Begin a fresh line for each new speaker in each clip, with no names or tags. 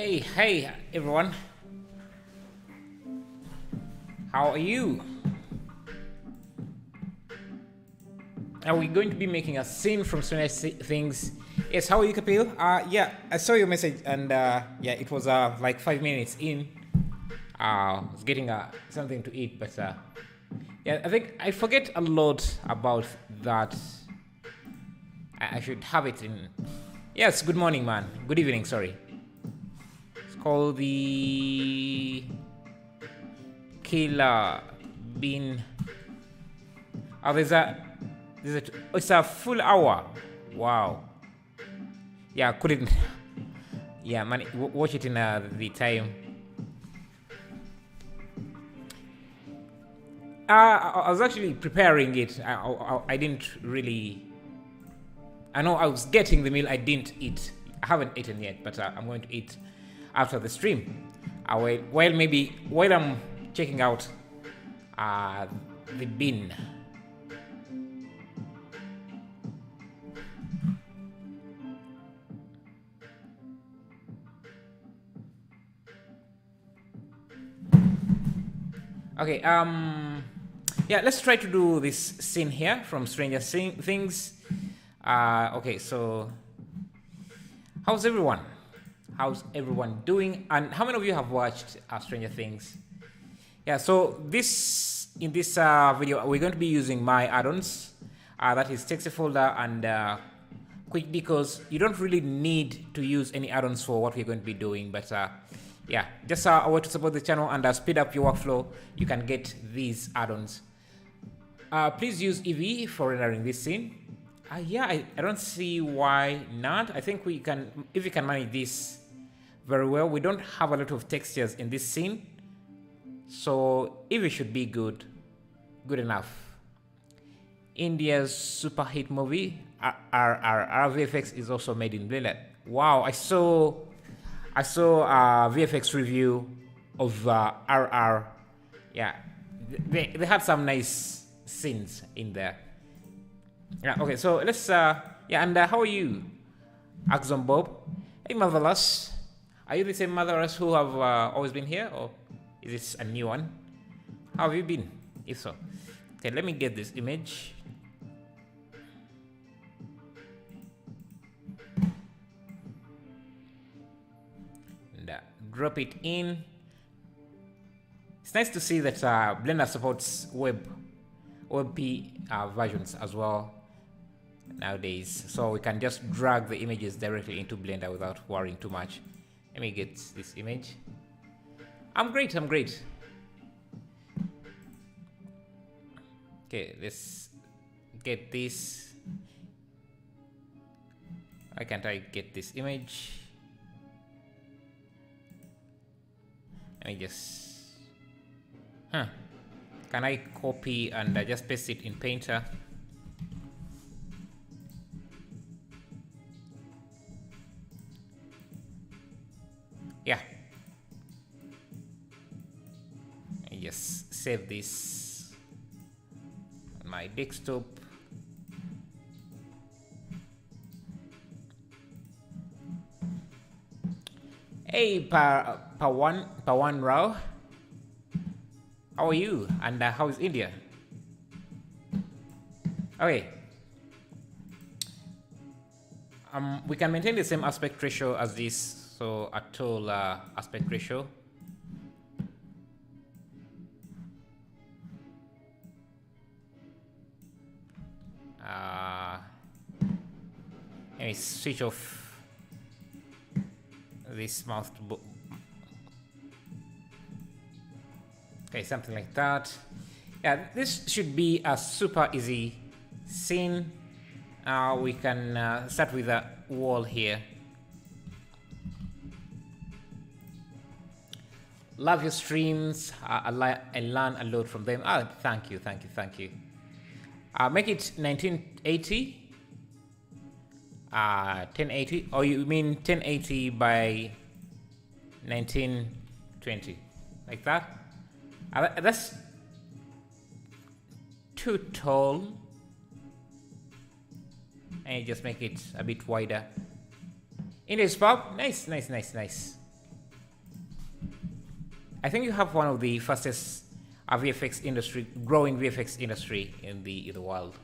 Hey, everyone. How are you? Are we going to be making a scene from Stranger Things? Yes, how are you, Kapil? Yeah, I saw your message, and yeah, it was like 5 minutes in. I was getting something to eat, but yeah, I think I forget a lot about that. I should have it in. Yes, good morning, man. Good evening, sorry. It's called the Killer Bean. Oh, it's a full hour. Wow. Yeah, couldn't. Yeah, man, watch it in the time. I was actually preparing it. I didn't really. I know I was getting the meal. I didn't eat. I haven't eaten yet, but I'm going to eat after the stream. While I'm checking out the bin. Okay, yeah, let's try to do this scene here from Stranger Things. Okay, so how's everyone? How's everyone doing? And how many of you have watched Stranger Things? Yeah, so in this video, we're going to be using my add-ons. That is text folder and quick, because you don't really need to use any add-ons for what we're going to be doing, but yeah, just a way to support the channel and speed up your workflow. You can get these add-ons. Please use Eevee for rendering this scene. Yeah, I don't see why not. I think we can, if we can manage this very well. We don't have a lot of textures in this scene, so Eevee should be good enough. India's super hit movie RRR VFX is also made in Blender. Wow, I saw a VFX review of RR. Yeah, they had some nice scenes in there. Yeah, okay, so let's yeah, and how are you, Axon Bob? Hey, Motherless. Are you the same Motherless who have always been here, or is this a new one? How have you been, if so? Okay, let me get this image. And drop it in. It's nice to see that Blender supports WebP versions as well nowadays, so we can just drag the images directly into Blender without worrying too much. Let me get this image. I'm great. Okay, let's get this. Why can't I get this image? Let me just... Can I copy and just paste it in Painter? Yeah. I just save this on my desktop. Hey, Pawan Rao. How are you? And how is India? Okay. We can maintain the same aspect ratio as this. So a total aspect ratio. Let me switch off this mouth. Okay, something like that. Yeah, this should be a super easy scene. We can start with a wall here. Love your streams. I learn a lot from them. Thank you. Make it 1980. 1080. Or you mean 1080 by 1920, like that? That's too tall. And you just make it a bit wider. In this pub, nice. I think you have one of the fastest VFX industry, growing VFX industry in the world,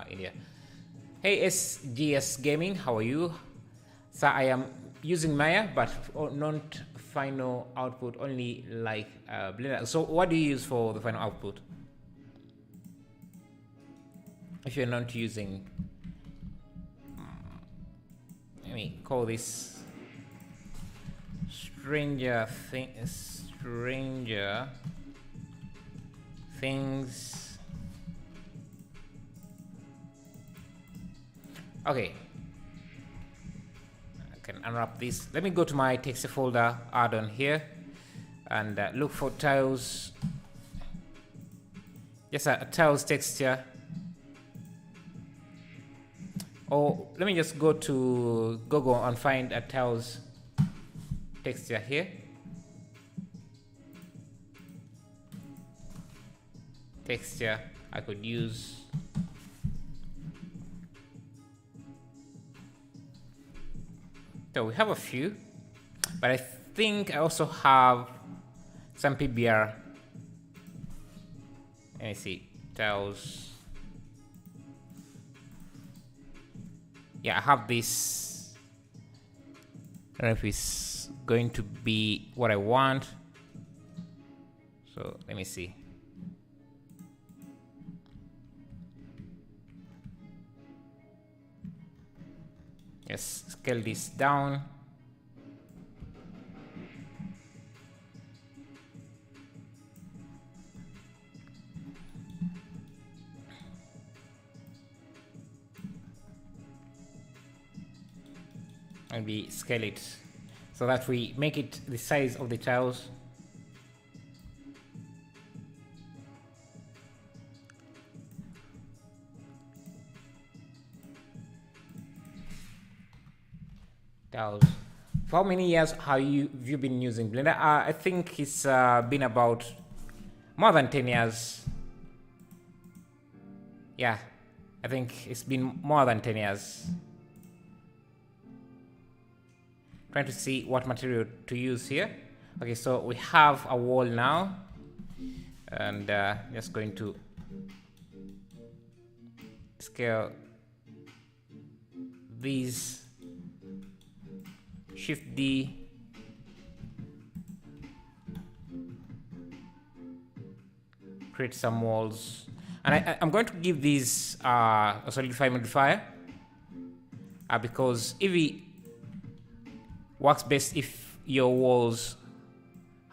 India. Hey SGS Gaming, how are you? So I am using Maya, but not final output, only like Blender. So what do you use for the final output? If you're not using, let me call this Stranger Things. Okay. I can unwrap this. Let me go to my text folder, Addon here, and look for tiles. Just a tiles texture. Or let me just go to Google and find a tiles texture here. Texture I could use. So we have a few, but I think I also have some PBR. Let me see, tiles. Yeah, I have this. I don't know if it's going to be what I want. So let me see. Yes, scale this down. And we scale it so that we make it the size of the tiles. For how many years have you been using Blender? I think it's been about more than 10 years. Yeah, I think it's been more than 10 years. Trying to see what material to use here. Okay, so we have a wall now, and just going to scale these. Shift D, create some walls, and I'm going to give these a solidify modifier because Eevee works best if your walls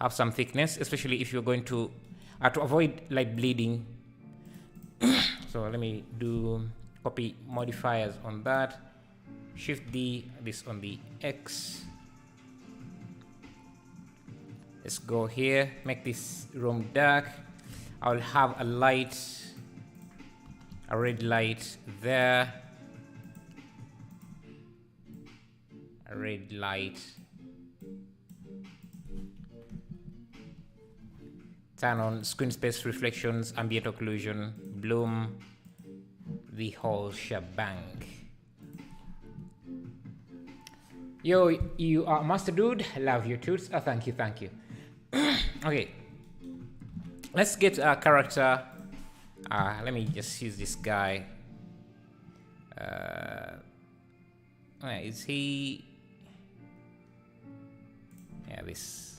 have some thickness, especially if you're going to avoid light bleeding. So let me do copy modifiers on that. Shift D, this on the X. Let's go here, make this room dark. I'll have a light, a red light there. A red light. Turn on screen space reflections, ambient occlusion, bloom, the whole shebang. Yo, you are master dude. Love your toots. Oh, thank you, thank you. Okay, let's get a character. Let me just use this guy. Is he? Yeah, this.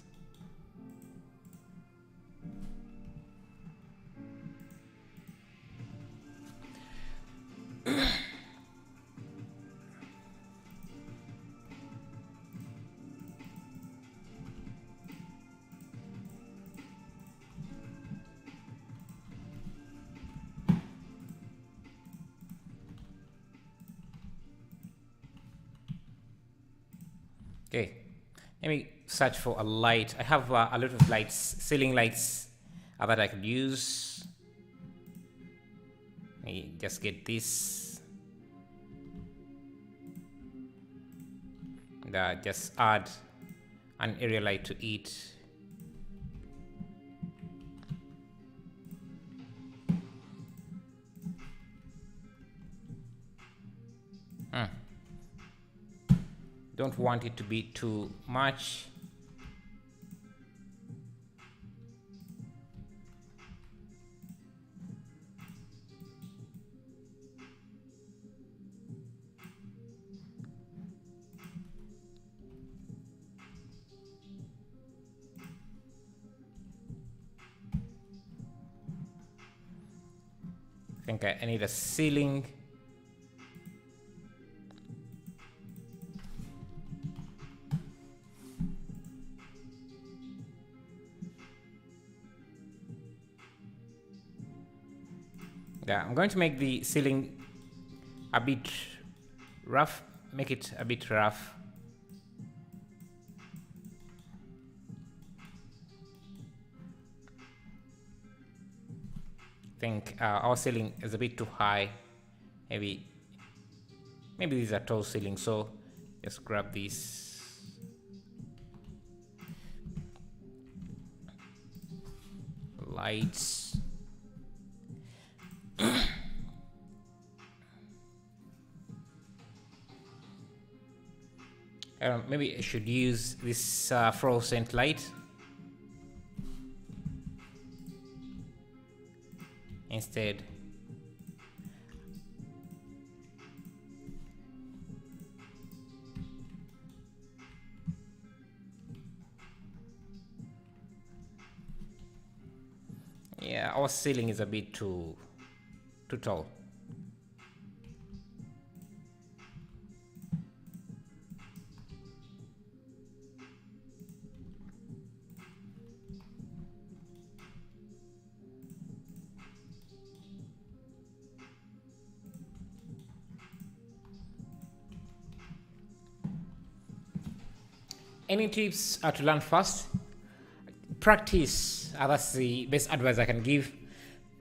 Okay, let me search for a light. I have a lot of lights, ceiling lights that I could use. Let me just get this. And just add an area light to it. Don't want it to be too much. think I need a ceiling. Yeah, I'm going to make the ceiling a bit rough, make it a bit rough. I think our ceiling is a bit too high. Maybe these are tall ceilings, so just grab these. Lights. Maybe I should use this fluorescent light instead. Yeah, our ceiling is a bit too tall. Any tips to learn fast? Practice. That's the best advice I can give.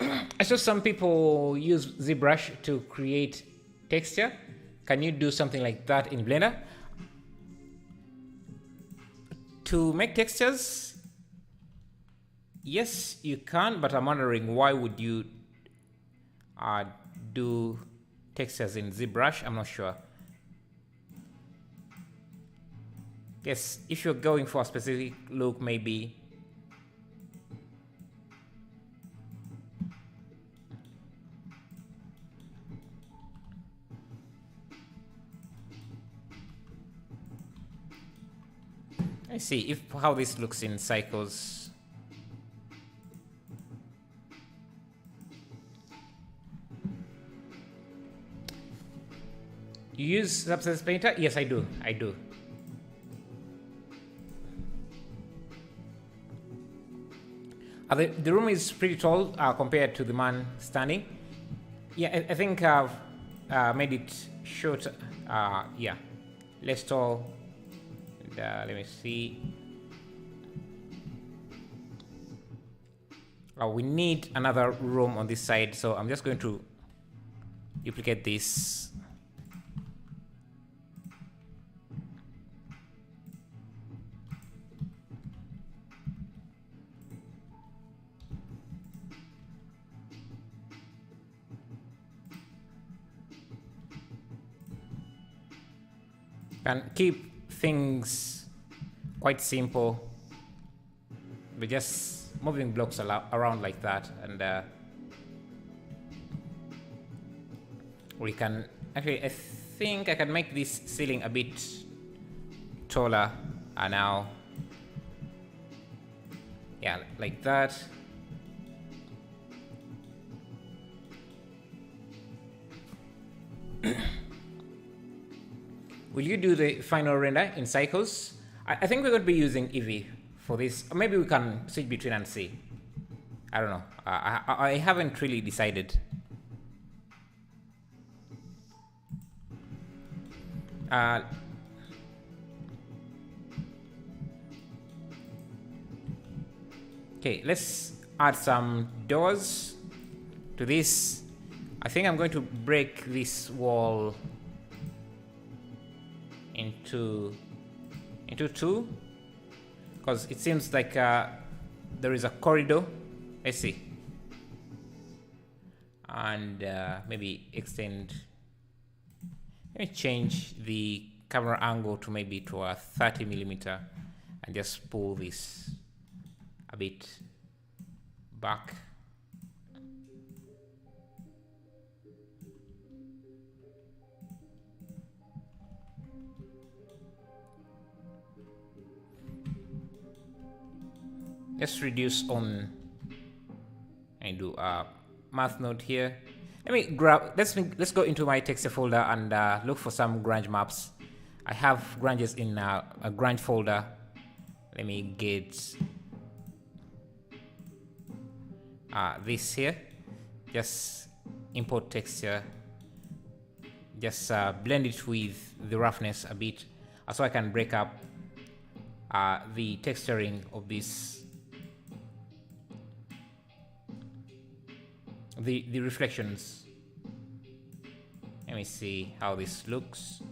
I saw some people use ZBrush to create texture. Can you do something like that in Blender? To make textures, yes, you can, but I'm wondering why would you do textures in ZBrush? I'm not sure. Yes, if you're going for a specific look, maybe. I see how this looks in cycles. You use Substance Painter? Yes, I do. The room is pretty tall compared to the man standing. Yeah, I think I've made it short. Yeah, less tall. And, let me see. We need another room on this side, so I'm just going to duplicate this. And keep things quite simple. We're just moving blocks around like that, and we can actually, I think I can make this ceiling a bit taller now. Yeah, like that. Will you do the final render in cycles? I think we're going to be using Eevee for this. Or maybe we can switch between and see. I don't know. I haven't really decided. Okay, let's add some doors to this. I think I'm going to break this wall into two, because it seems like there is a corridor. Let's see. And maybe extend. Let me change the camera angle to maybe to a 30mm and just pull this a bit back. Let's reduce on and do a math node here. Let's go into my texture folder and look for some grunge maps. I have grunges in a grunge folder. Let me get this here. Just import texture. Just blend it with the roughness a bit, so I can break up the texturing of this, the reflections. Let me see how this looks.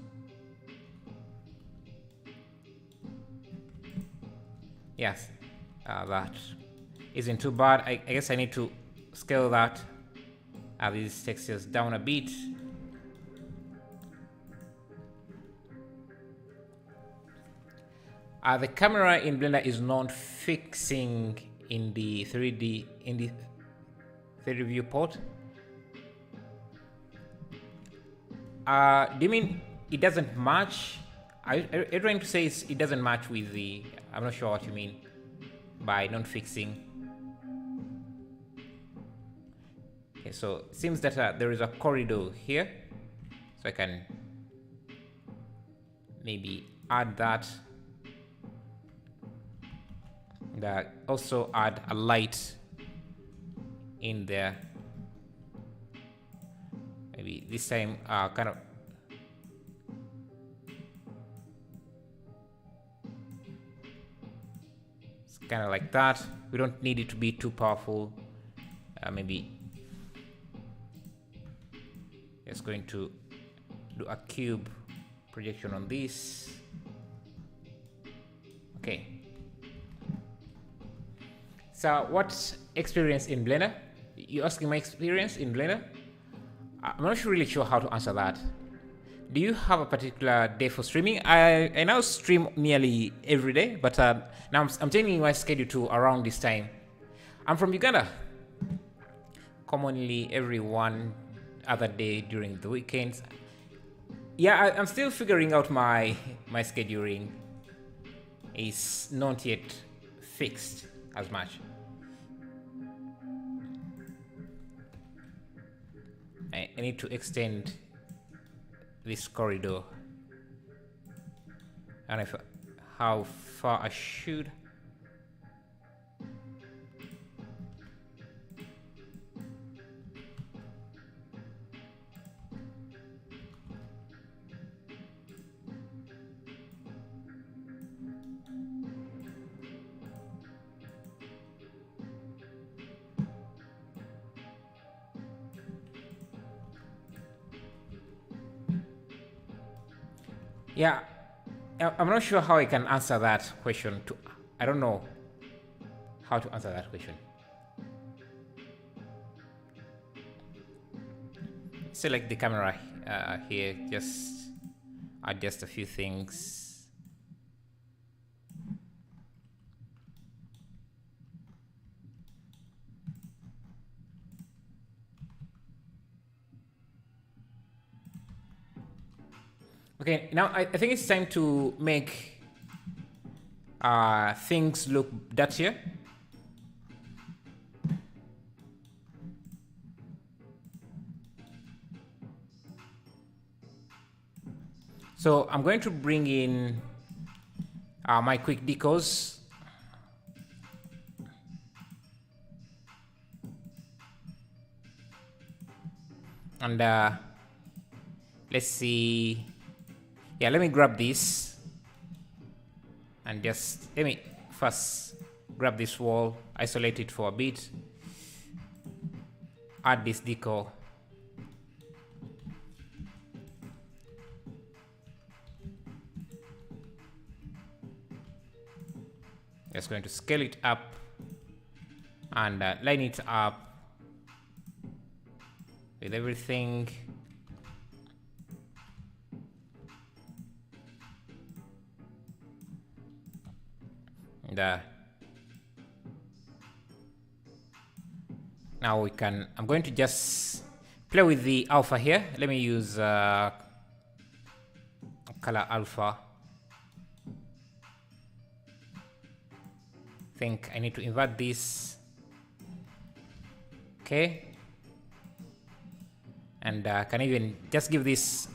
Yes, that isn't too bad. I guess I need to scale that, these textures down a bit. The camera in Blender is not fixing in the 3D viewport. Do you mean it doesn't match? Are you trying to say it doesn't match with the? I'm not sure what you mean by not fixing. Okay, so it seems that there is a corridor here, so I can maybe add that. And also add a light in there. Maybe this time kind of it's kind of like that. We don't need it to be too powerful. Maybe just going to do a cube projection on this. Okay. So what experience in Blender? You're asking my experience in Blender? I'm not really sure how to answer that. Do you have a particular day for streaming? I now stream nearly every day, but now I'm changing my schedule to around this time. I'm from Uganda. Commonly every one other day during the weekends. Yeah, I'm still figuring out my scheduling. It's not yet fixed as much. I need to extend this corridor. I don't know how far I should. Yeah, I'm not sure how I can answer that question. I don't know how to answer that question. Select the camera here, just adjust a few things. Okay, now I think it's time to make things look dirtier. So I'm going to bring in my quick decos. And let's see. Yeah, let me grab this and just let me first grab this wall, isolate it for a bit, add this deco. Just going to scale it up and line it up with everything. And now we can, I'm going to just play with the alpha here. Let me use color alpha. I think I need to invert this. Okay. And can even just give this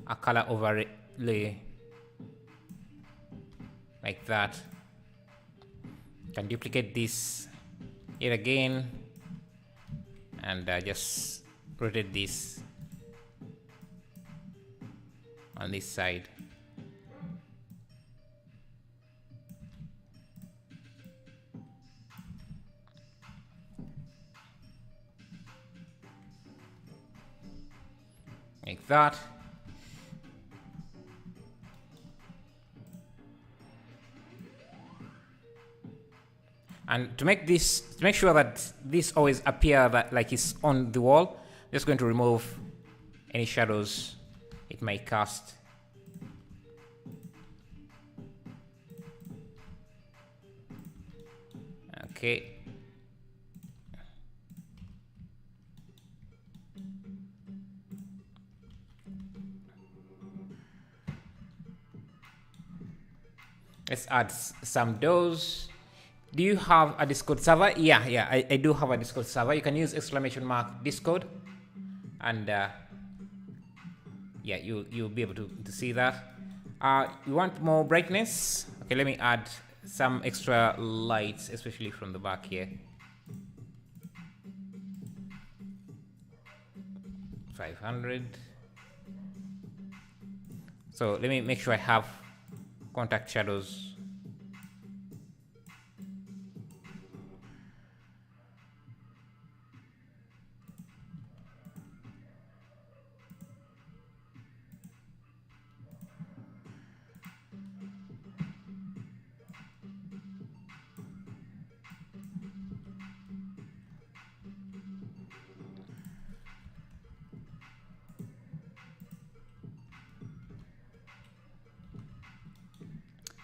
a color overlay like that. Can duplicate this here again and just rotate this on this side. Like that. And to make this, to make sure that this always appear that like it's on the wall, I'm just going to remove any shadows it may cast. Okay. Let's add some doors. Do you have a Discord server? Yeah, I do have a Discord server. You can use !mark Discord, and yeah, you'll be able to see that. You want more brightness? Okay, let me add some extra lights, especially from the back here. 500. So let me make sure I have contact shadows.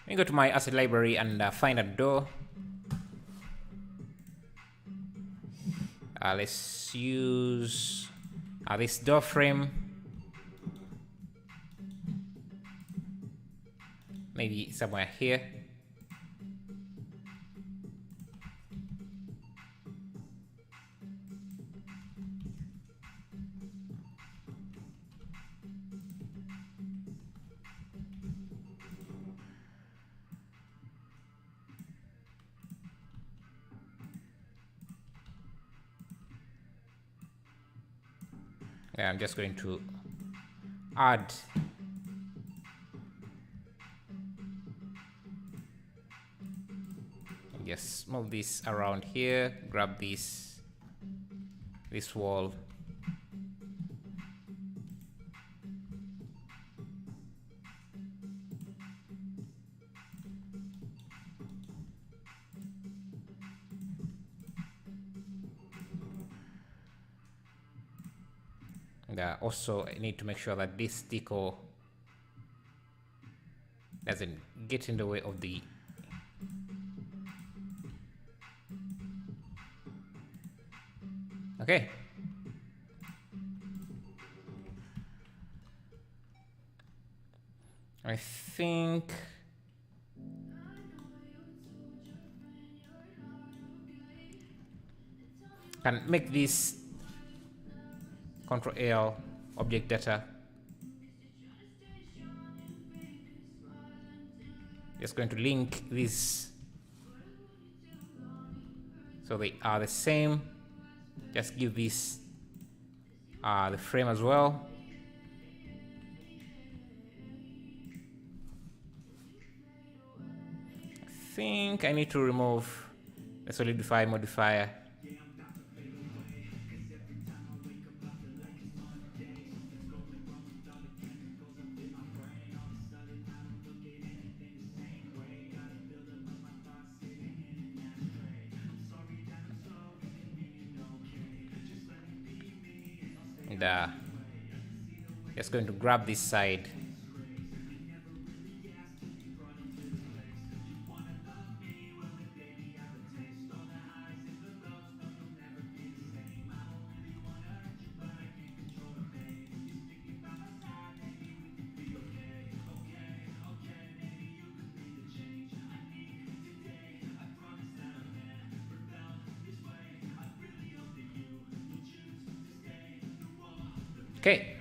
Let me go to my asset library and find a door. Let's use this door frame. Maybe somewhere here. Yeah, I'm just going to add just move this around here, grab this wall. And also I need to make sure that this deco doesn't get in the way of the okay. I think can make this Control L object data. Just going to link this so they are the same. Just give this the frame as well. I think I need to remove the solidify modifier. And just going to grab this side. Okay.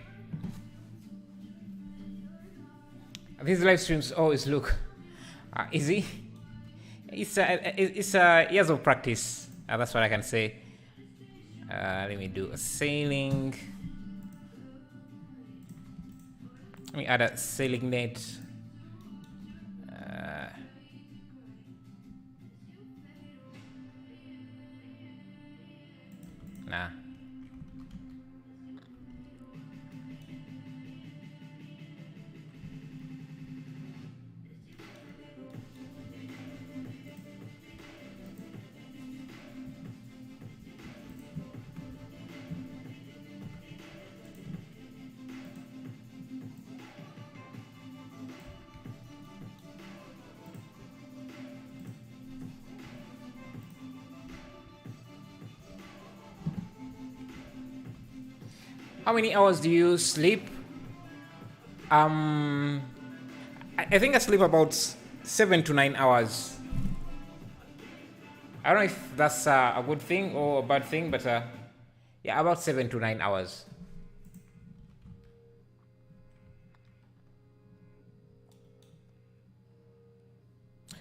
These live streams always look easy. It's years of practice. That's what I can say. Let me do a sailing. Let me add a sailing net. Nah. How many hours do you sleep? I think I sleep about 7 to 9 hours. I don't know if that's a good thing or a bad thing, but yeah, about 7 to 9 hours.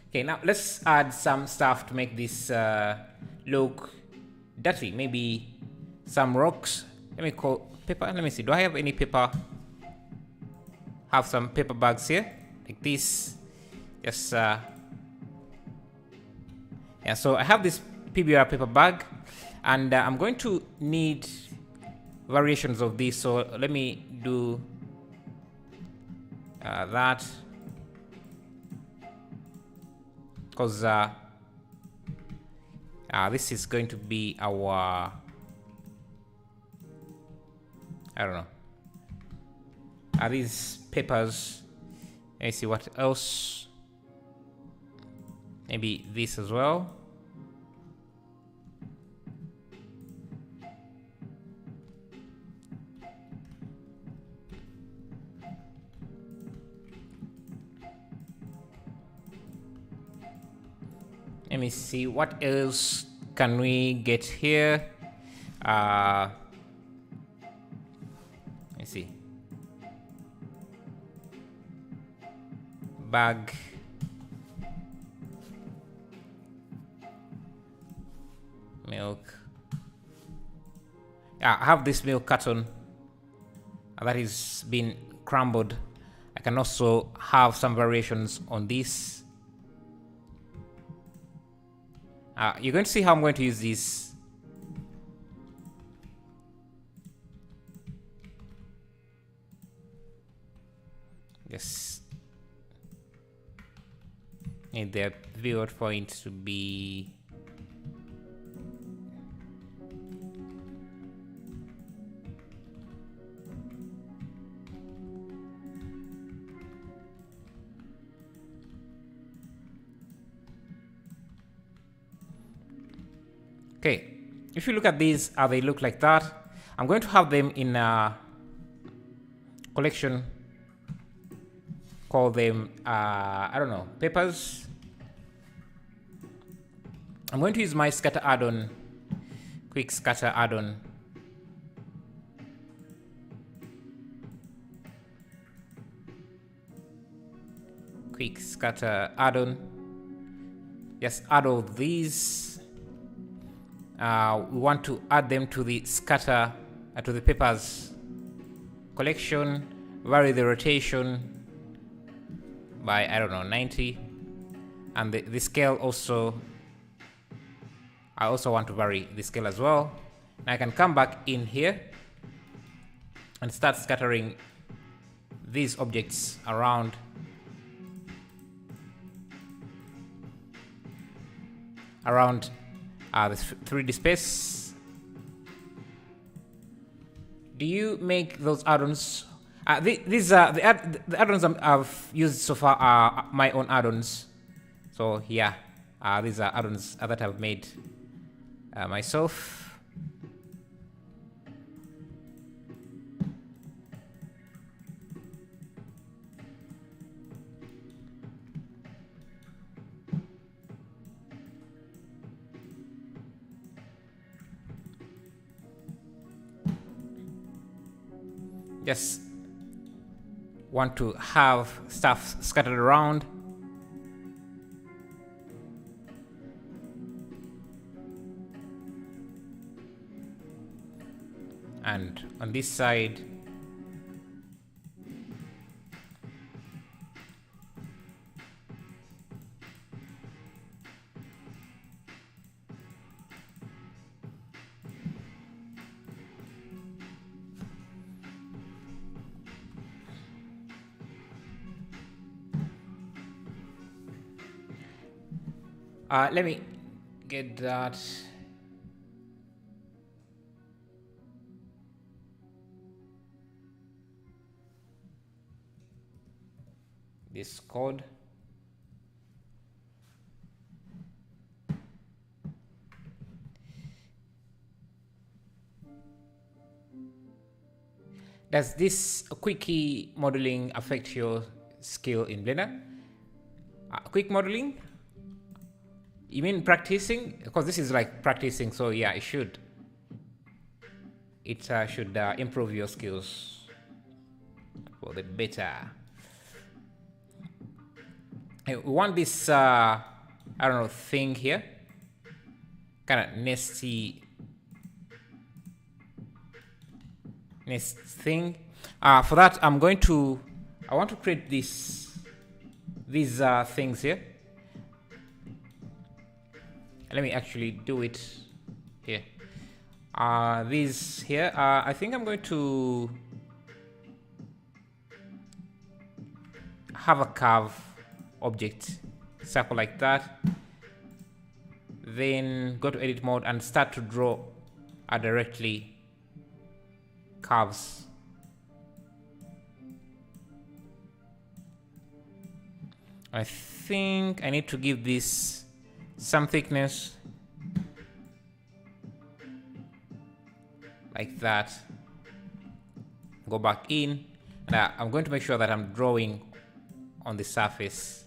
Okay, now let's add some stuff to make this look dirty. Maybe some rocks. Let me call paper. Let me see. Do I have any paper? Have some paper bags here, like this. Just yeah. So I have this PBR paper bag, and I'm going to need variations of this. So let me do that, because this is going to be our, I don't know. Are these papers? Let me see what else. Maybe this as well. Let me see what else can we get here. Let's see. Bag. Milk. Yeah, I have this milk carton that is being crumbled. I can also have some variations on this. You're going to see how I'm going to use this. Yes. Need the pivot point to be okay. If you look at these, they look like that. I'm going to have them in a collection. Call them, I don't know, papers. I'm going to use my scatter add-on, quick scatter add-on. Quick scatter add-on. Just add all these. We want to add them to the scatter, to the papers collection. Vary the rotation by, I don't know, 90. And the scale also, I also want to vary the scale as well. Now I can come back in here and start scattering these objects around. Around the 3D space. Do you make those add-ons? These are the add-ons I've used so far are my own add-ons. So yeah, these are add-ons that I've made myself. just want to have stuff scattered around. And on this side, let me get that. This code. Does this quickie modeling affect your skill in Blender? Quick modeling? You mean practicing? Because this is like practicing, so yeah, it should. It should improve your skills for the better. We want this, I don't know, thing here. Kind of nesty nest thing. For that, I want to create these things here. Let me actually do it here. These here, I think I'm going to have a curve object, circle like that. Then go to edit mode and start to draw directly curves. I think I need to give this some thickness like that. Go back in, and I'm going to make sure that I'm drawing on the surface.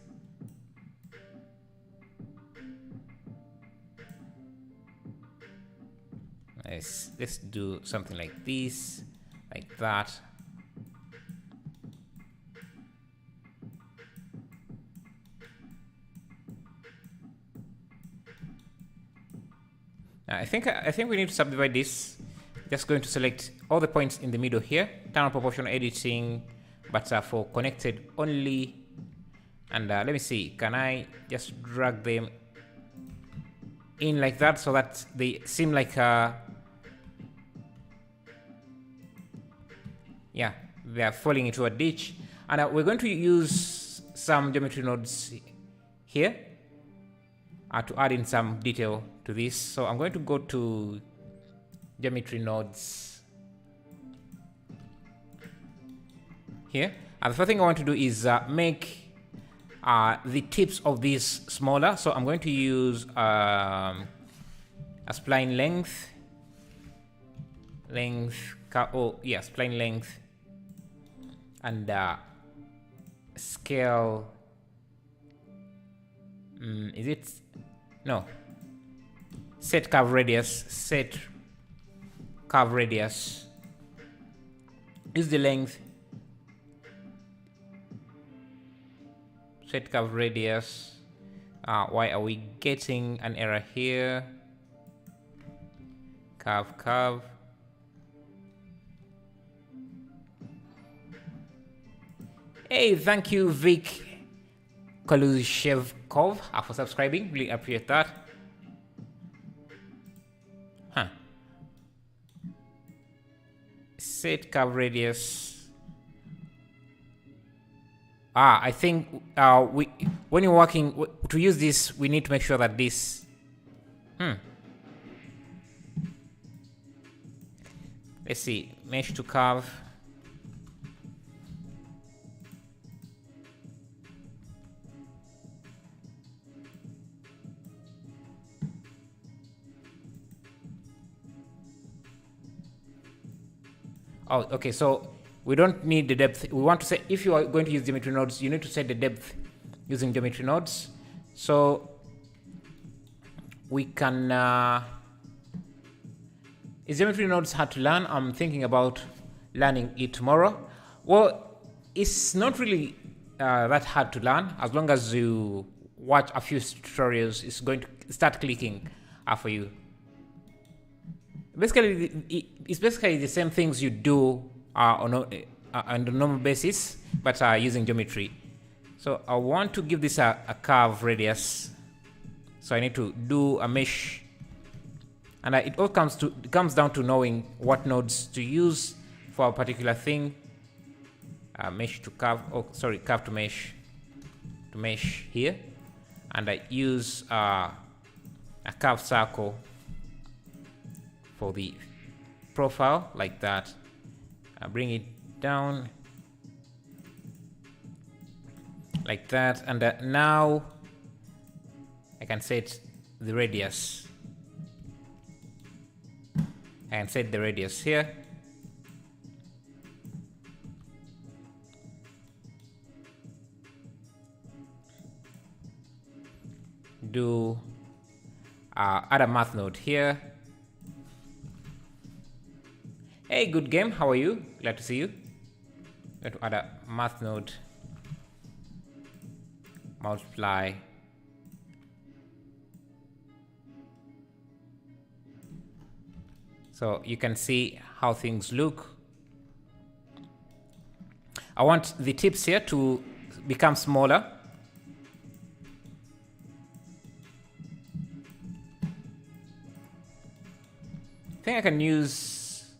Let's do something like this, like that. I think we need to subdivide this. Just going to select all the points in the middle here, turn on proportional editing, but for connected only. And let me see, can I just drag them in like that so that they seem like yeah, they are falling into a ditch. And we're going to use some geometry nodes here to add in some detail to this. So I'm going to go to geometry nodes here. And the first thing I want to do is make the tips of these smaller. So I'm going to use a spline length, spline length, and scale. Is it? No. Set curve radius. Set curve radius. Is the length. Set curve radius. Why are we getting an error here? Curve. Hey, thank you, Vic Kolushevkov, for subscribing. Really appreciate that. Set curve radius. I think when you're working to use this, we need to make sure that this. Let's see, mesh to curve. Oh, okay, so we don't need the depth. We want to say, if you are going to use geometry nodes, you need to set the depth using geometry nodes. So we can, is geometry nodes hard to learn? I'm thinking about learning it tomorrow. Well, it's not really that hard to learn. As long as you watch a few tutorials, it's going to start clicking for you. Basically, it's basically the same things you do on a normal basis, but using geometry. So I want to give this a curve radius. So I need to do a mesh, and it all comes down to knowing what nodes to use for a particular thing. Mesh to curve. Oh, sorry, curve to mesh here, and I use a curve circle for the profile like that. I bring it down like that, and now I can set the radius. I can set the radius here. Do add a math node here. Hey, good game, how are you? Glad to see you. Going to add a math node. Multiply. So you can see how things look. I want the tips here to become smaller. I think I can use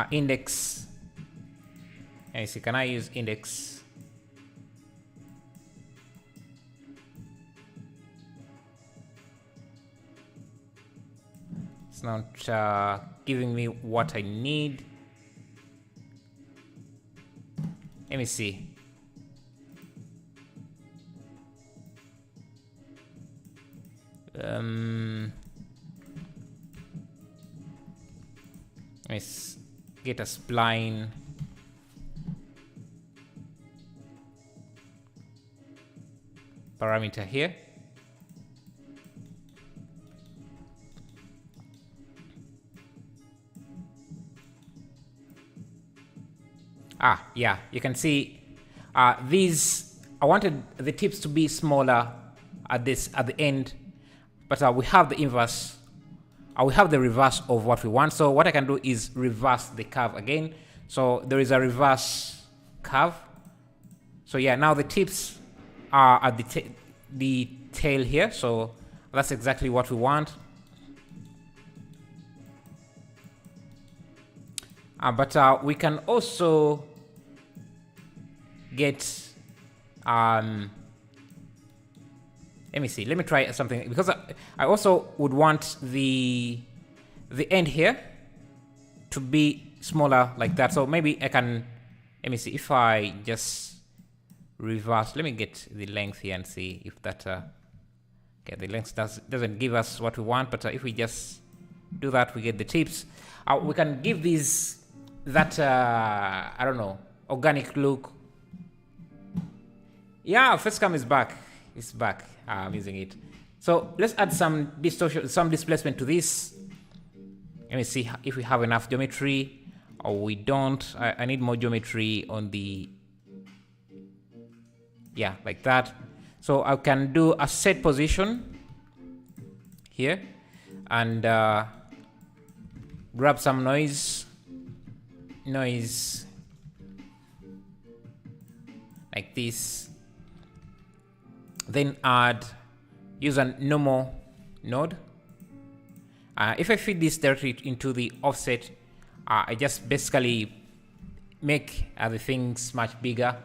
index. Let me see, can I use index? It's not giving me what I need. Let me see. Let's get a spline. Parameter here. Yeah, you can see these. I wanted the tips to be smaller at the end, but we have the inverse. We have the reverse of what we want. So what I can do is reverse the curve again. So there is a reverse curve. So yeah, now the tips are at the tail here. So that's exactly what we want. But we can also get let me see. Let me try something, because I also would want the end here to be smaller like that. So maybe I can. Let me see if I just reverse. Let me get the length here and see if that. Okay, the length doesn't give us what we want, but if we just do that, we get the tips. We can give these that I don't know, organic look. Yeah, facecam is back. It's back. I'm using it. So let's add some distortion, some displacement to this. Let me see if we have enough geometry, or we don't. I need more geometry on the, yeah, like that. So I can do a set position here and grab some noise like this. Then use a normal node. If I feed this directly into the offset, I just basically make the things much bigger.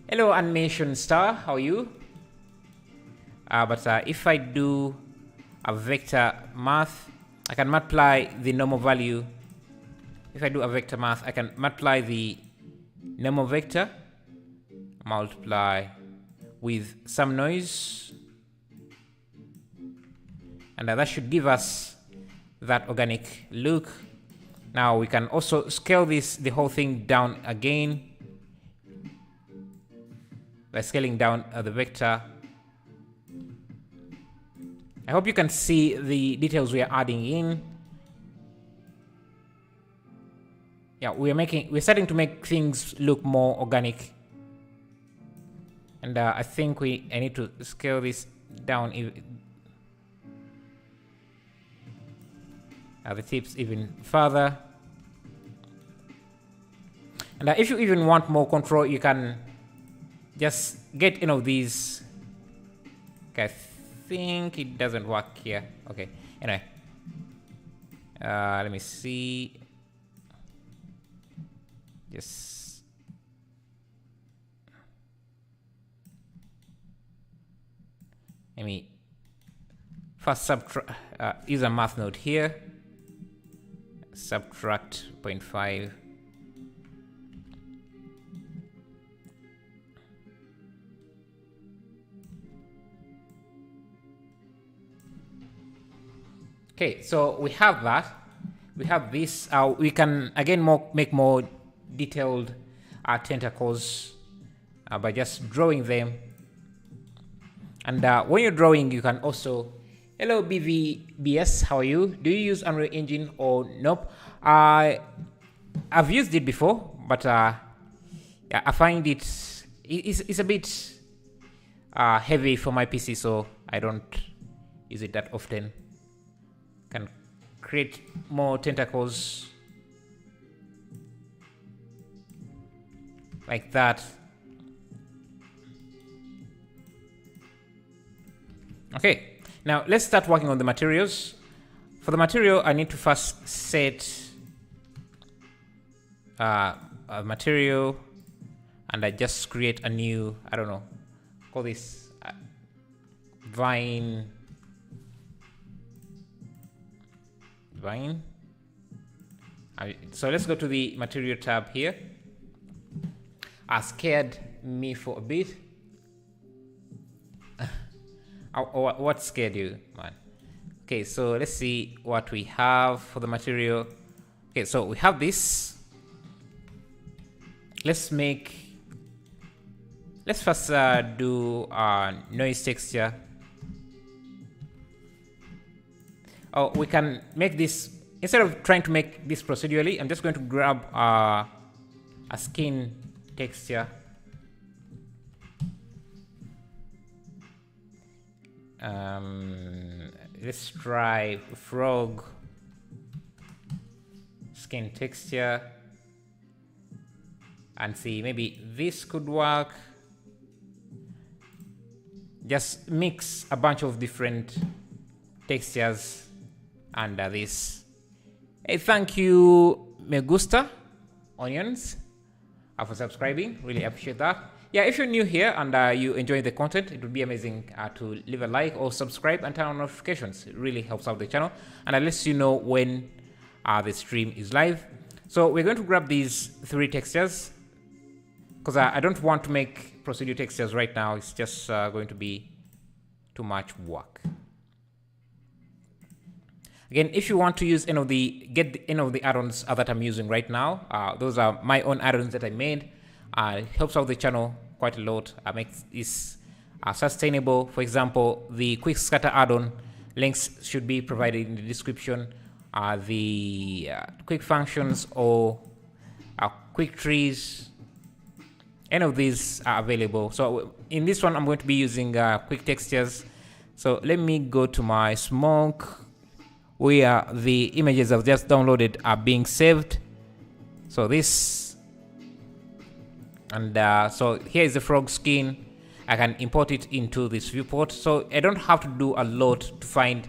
Hello, animation star, how are you? But if I do a vector math, I can multiply the normal value. If I do a vector math, I can multiply the normal vector, multiply with some noise, and that should give us that organic look. Now we can also scale the whole thing down again by scaling down the vector. I hope you can see the details we are adding in. yeah, we're starting to make things look more organic. And I think I need to scale this down the tips even further. And if you even want more control, you can just get these. Okay, I think it doesn't work here. Okay, anyway, let me see. Just let me first subtract. Use a math node here. Subtract 0.5. Okay, so we have that. We have this. We can again make more detailed tentacles by just drawing them. And when you're drawing, you can also. Hello, BVBS. How are you? Do you use Unreal Engine or nope? I've used it before, but yeah, I find it's a bit heavy for my PC, so I don't use it that often. Can create more tentacles like that. Okay, now let's start working on the materials. For the material, I need to first set a material, and I just create a new, I don't know, call this vine. So let's go to the material tab here. Scared me for a bit. What scared you, man? Okay, so let's see what we have for the material. Okay, so we have this. Let's first do noise texture. Oh, we can make this, instead of trying to make this procedurally, I'm just going to grab a skin texture. Let's try frog skin texture and see, maybe this could work. Just mix a bunch of different textures under this. Hey, thank you, Me Gusta Onions, for subscribing. Really appreciate that. Yeah, if you're new here and you enjoy the content, it would be amazing to leave a like or subscribe and turn on notifications. It really helps out the channel, and it lets you know when the stream is live. So we're going to grab these 3 textures because I don't want to make procedure textures right now. It's just going to be too much work. Again, if you want to use any of the add-ons that I'm using right now, those are my own add-ons that I made. It helps out the channel quite a lot. Makes this sustainable. For example, the quick scatter add-on, links should be provided in the description. The quick functions or quick trees, any of these are available. So in this one, I'm going to be using quick textures. So let me go to my smoke, where the images I've just downloaded are being saved. So this, and so here is the frog skin. I can import it into this viewport, so I don't have to do a lot to find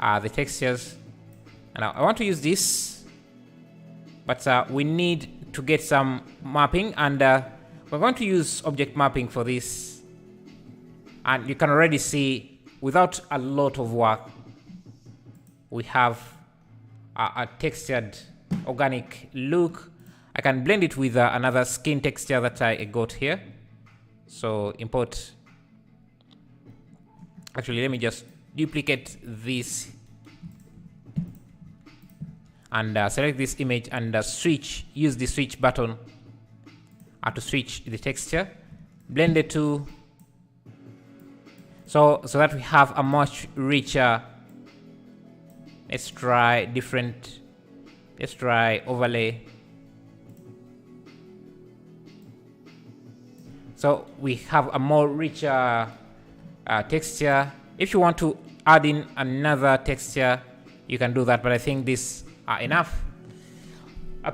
the textures. And I want to use this, but we need to get some mapping, and we're going to use object mapping for this. And you can already see, without a lot of work, we have a textured organic look. I can blend it with another skin texture that I got here. So import. Actually, let me just duplicate this and select this image and use the switch button to switch the texture. Blend the two so that we have a much richer. Let's try overlay. So we have a more richer texture. If you want to add in another texture, you can do that, but I think these are enough.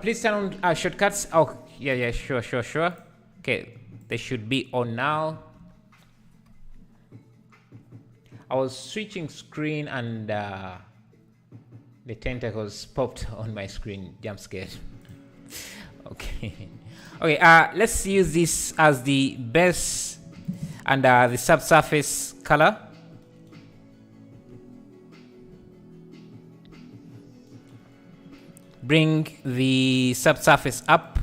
Please turn on shortcuts. Oh, yeah, sure. Okay, they should be on now. I was switching screen and the tentacles popped on my screen. Jump scared. Okay. Let's use this as the base and the subsurface color. Bring the subsurface up.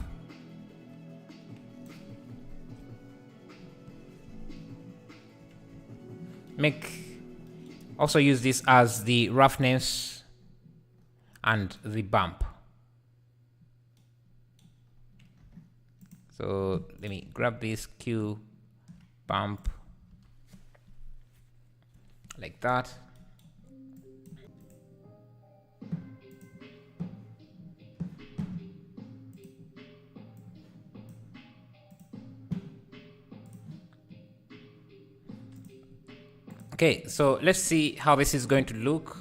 Also use this as the roughness and the bump. So let me grab this Q bump like that. Okay, so let's see how this is going to look.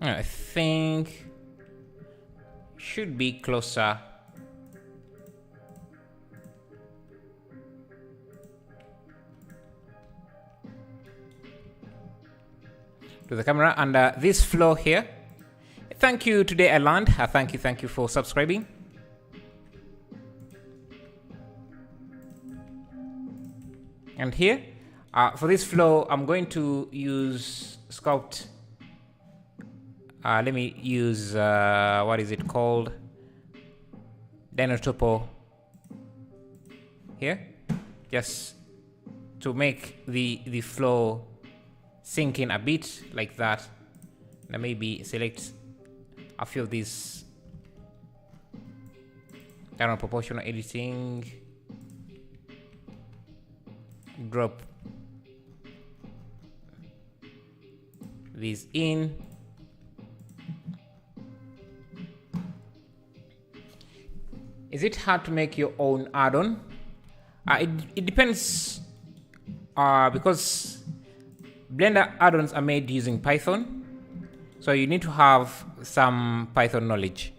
I think should be closer. To the camera, and this flow here. Thank you today I learned. Thank you for subscribing. And here for this flow I'm going to use sculpt. Let me use what is it called, Dinotopo here, just to make the flow sink in a bit like that. Now maybe select a few of these, turn on proportional editing, drop these in. Is it hard to make your own add-on? It depends, because Blender add-ons are made using Python, so you need to have some Python knowledge.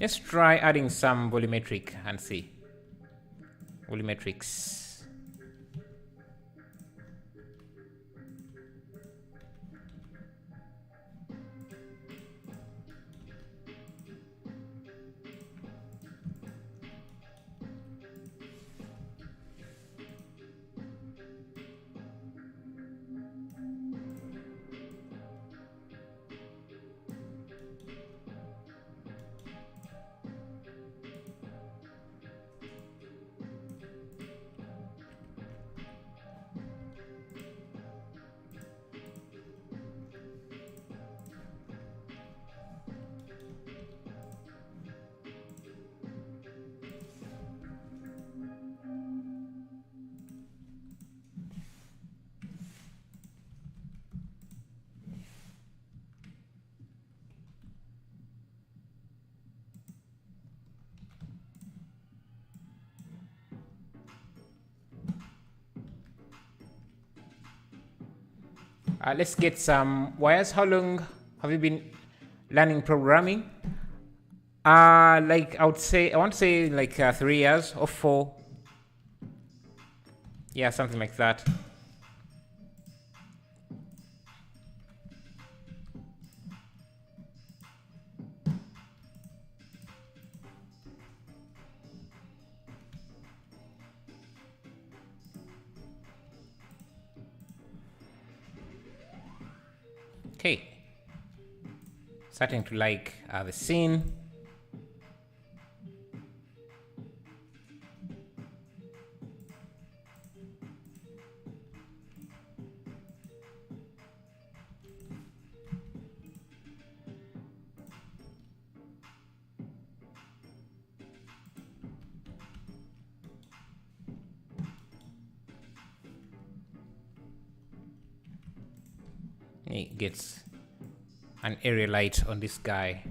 Let's try adding some volumetric and see. Volumetrics. Let's get some wires. How long have you been learning programming? Like I want to say like 3 years or 4. Yeah, something like that. Okay, starting to like the scene. It gets an area light on this guy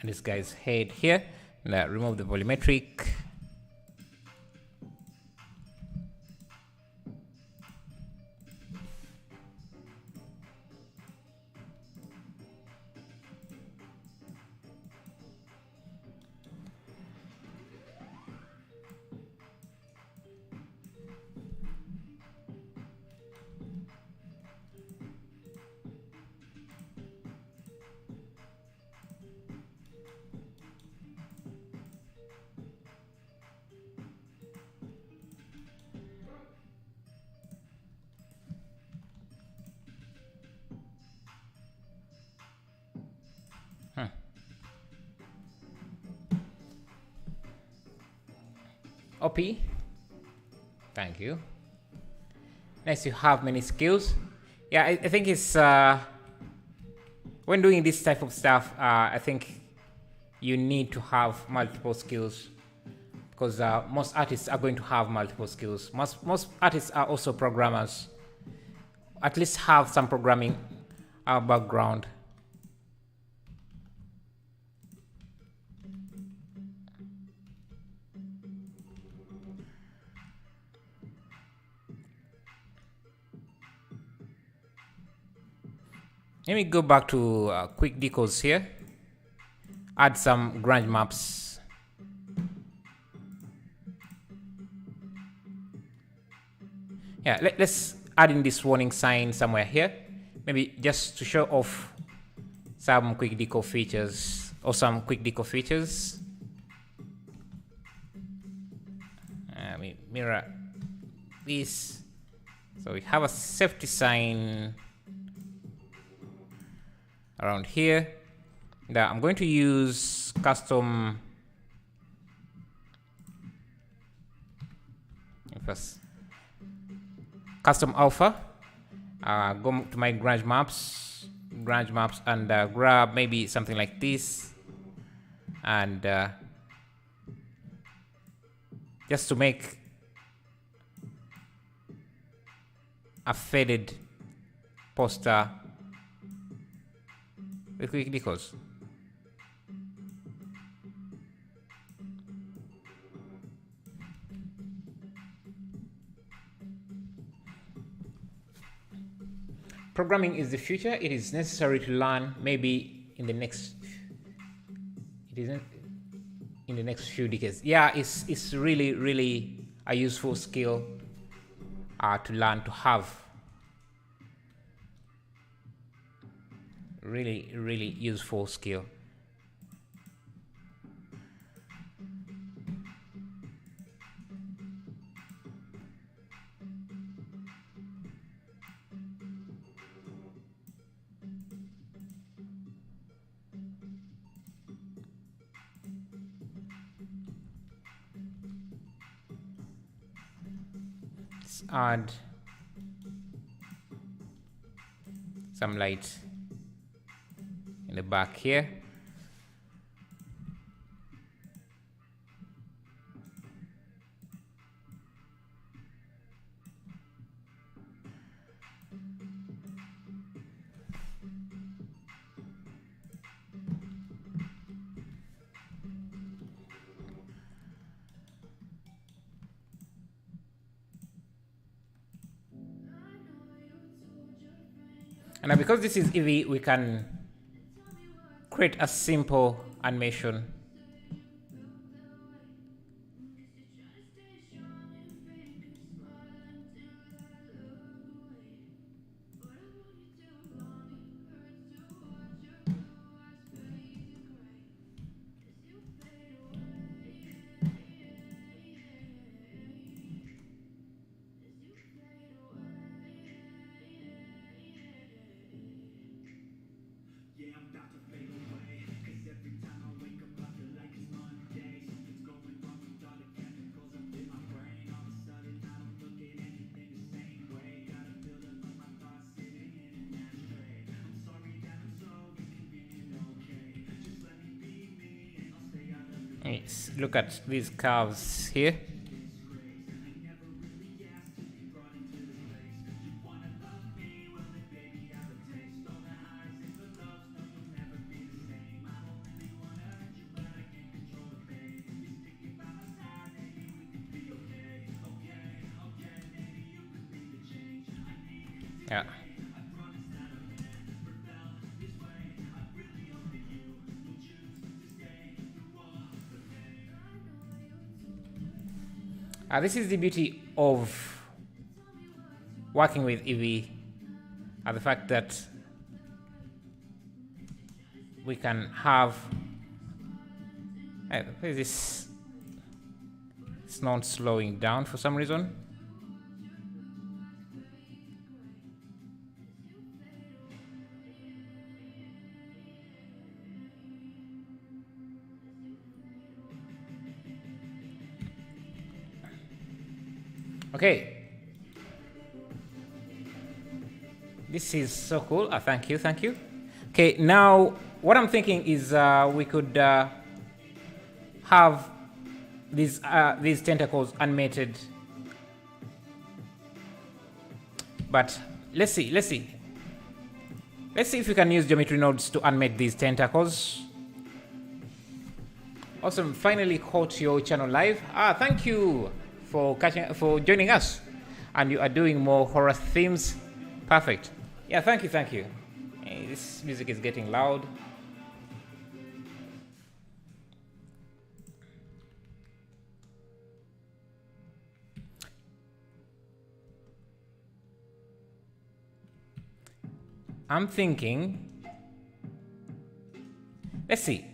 and this guy's head here. Now remove the volumetric. OP. Thank you. Nice to have many skills. Yeah, I think it's when doing this type of stuff, I think you need to have multiple skills because most artists are going to have multiple skills. Most artists are also programmers. At least have some programming background. Let me go back to quick decals here. Add some grunge maps. Yeah, let's add in this warning sign somewhere here. Maybe just to show off some quick decal features or some quick decal features. We mirror this. So we have a safety sign around here. Now I'm going to use custom alpha. Go to my grunge maps and grab maybe something like this, and just to make a faded poster with quick decals. Programming is the future. It is necessary to learn. Maybe in the next, it isn't in the next few decades. Yeah, it's really a useful skill to learn, to have. Really useful skill. Let's add some light in the back here. And now because this is Eevee, we can create a simple animation. Let's look at these curves here. Yeah. This is the beauty of working with Eevee, the fact that we can have this. It's not slowing down for some reason. Okay. This is so cool. Thank you, thank you. Okay, now what I'm thinking is we could have these tentacles animated. But let's see if we can use geometry nodes to animate these tentacles. Awesome, finally caught your channel live. Thank you for joining us. And you are doing more horror themes. Perfect. Yeah, thank you. Hey, this music is getting loud. I'm thinking, let's see,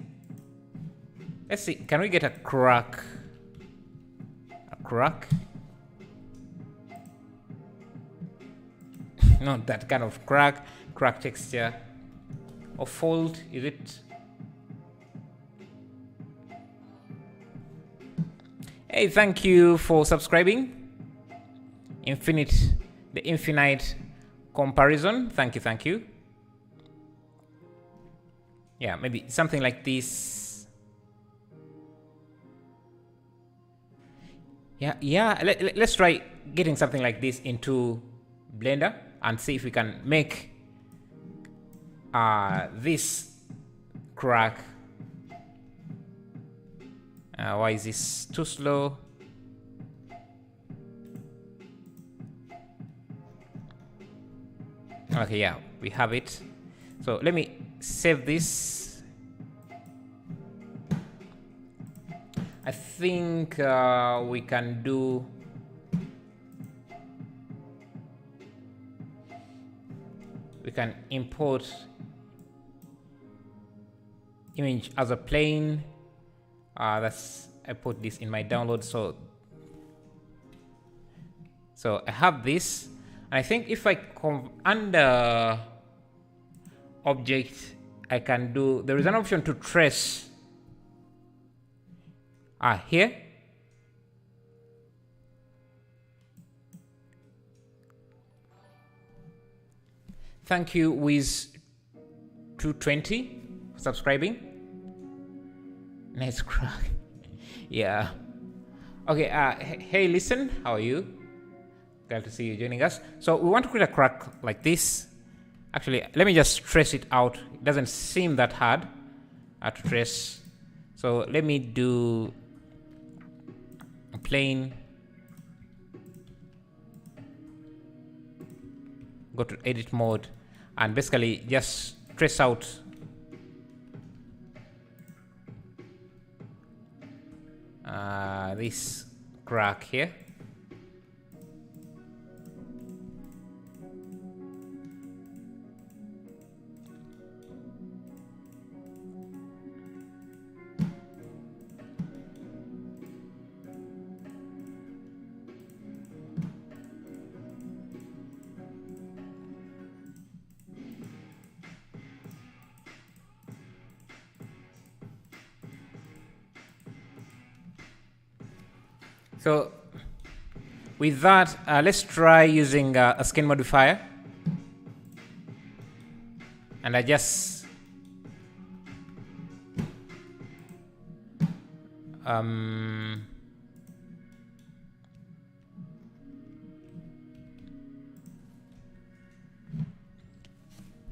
can we get a crack? Not that kind of crack texture. Or fold, is it? Hey, thank you for subscribing. The infinite comparison. Thank you. Yeah, maybe something like this. Yeah. Let's try getting something like this into Blender and see if we can make this crack. Why is this too slow? Okay, yeah, we have it. So let me save this. I think we can do. We can import image as a plane. I put this in my download. So I have this. And I think if I come under object, I can do. There is an option to trace. Here. Thank you, Wiz220, for subscribing. Nice crack. Yeah. Okay, hey, listen, how are you? Glad to see you joining us. So we want to create a crack like this. Actually, let me just trace it out. It doesn't seem that hard to trace. So let me do a plane. Go to edit mode and basically just trace out this crack here. So with that, let's try using a skin modifier. And I just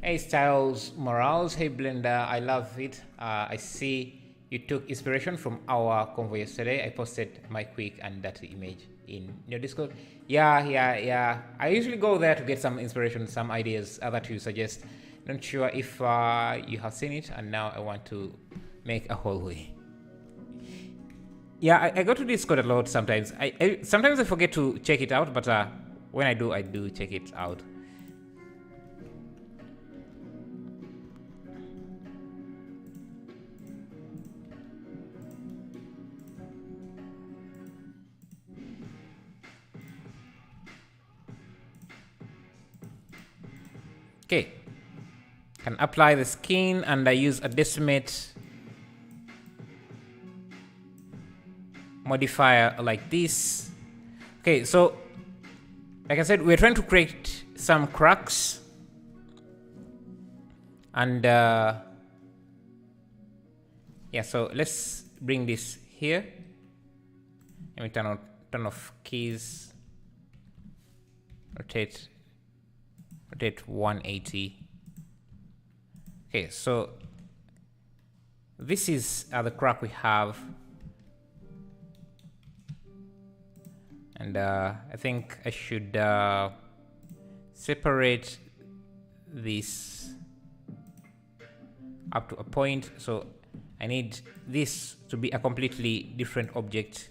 hey Styles Morales, hey Blender, I love it. I see you took inspiration from our convo yesterday. I posted my quick and dirty image in your Discord. Yeah. I usually go there to get some inspiration, some ideas that you suggest. Not sure if you have seen it, and now I want to make a hallway. Yeah, I go to Discord a lot sometimes. Sometimes I forget to check it out, but when I do check it out. Okay, can apply the skin, and I use a decimate modifier like this. Okay, so like I said, we're trying to create some cracks, and yeah, so let's bring this here. Let me turn off keys, rotate 180. Okay, so this is the crack we have, and I think I should separate this up to a point. So I need this to be a completely different object.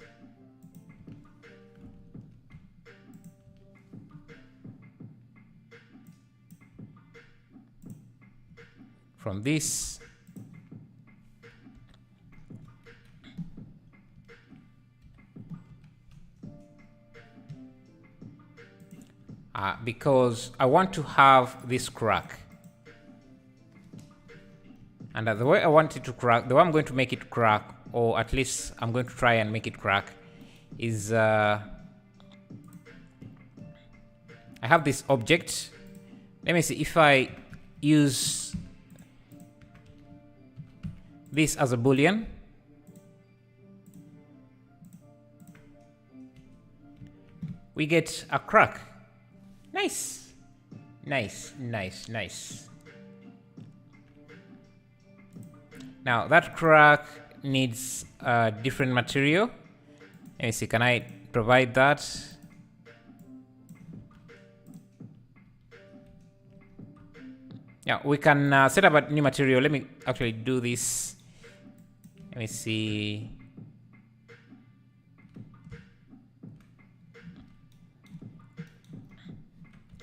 From this, because I want to have this crack, and the way I want it to crack, the way I'm going to make it crack, or at least I'm going to try and make it crack, is I have this object. Let me see if I use this as a boolean. We get a crack. Nice. Now that crack needs a different material. Let me see, can I provide that? Yeah, we can set up a new material. Let me actually do this. Let me see.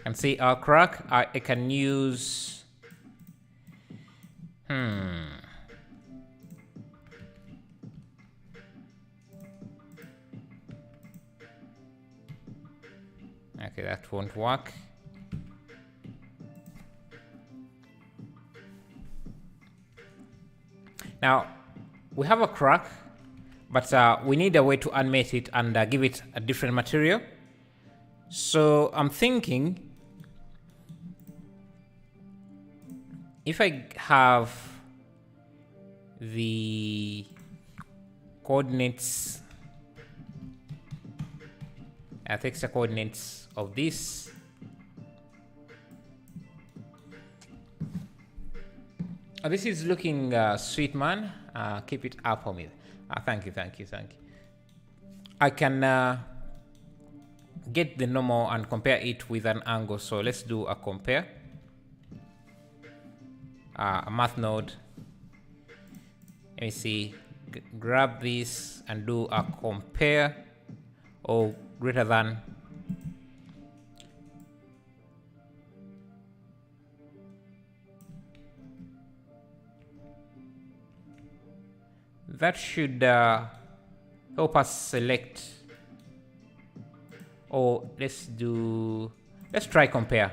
And see our crack. I can use. Okay, that won't work. Now, we have a crack, but we need a way to animate it and give it a different material. So I'm thinking, if I have the coordinates, texture coordinates of this, this is looking sweet, man. Keep it up for me. Thank you. I can get the normal and compare it with an angle. So let's do a compare. A math node. Let me see. Grab this and do a compare, or greater than. That should help us select, or let's try compare.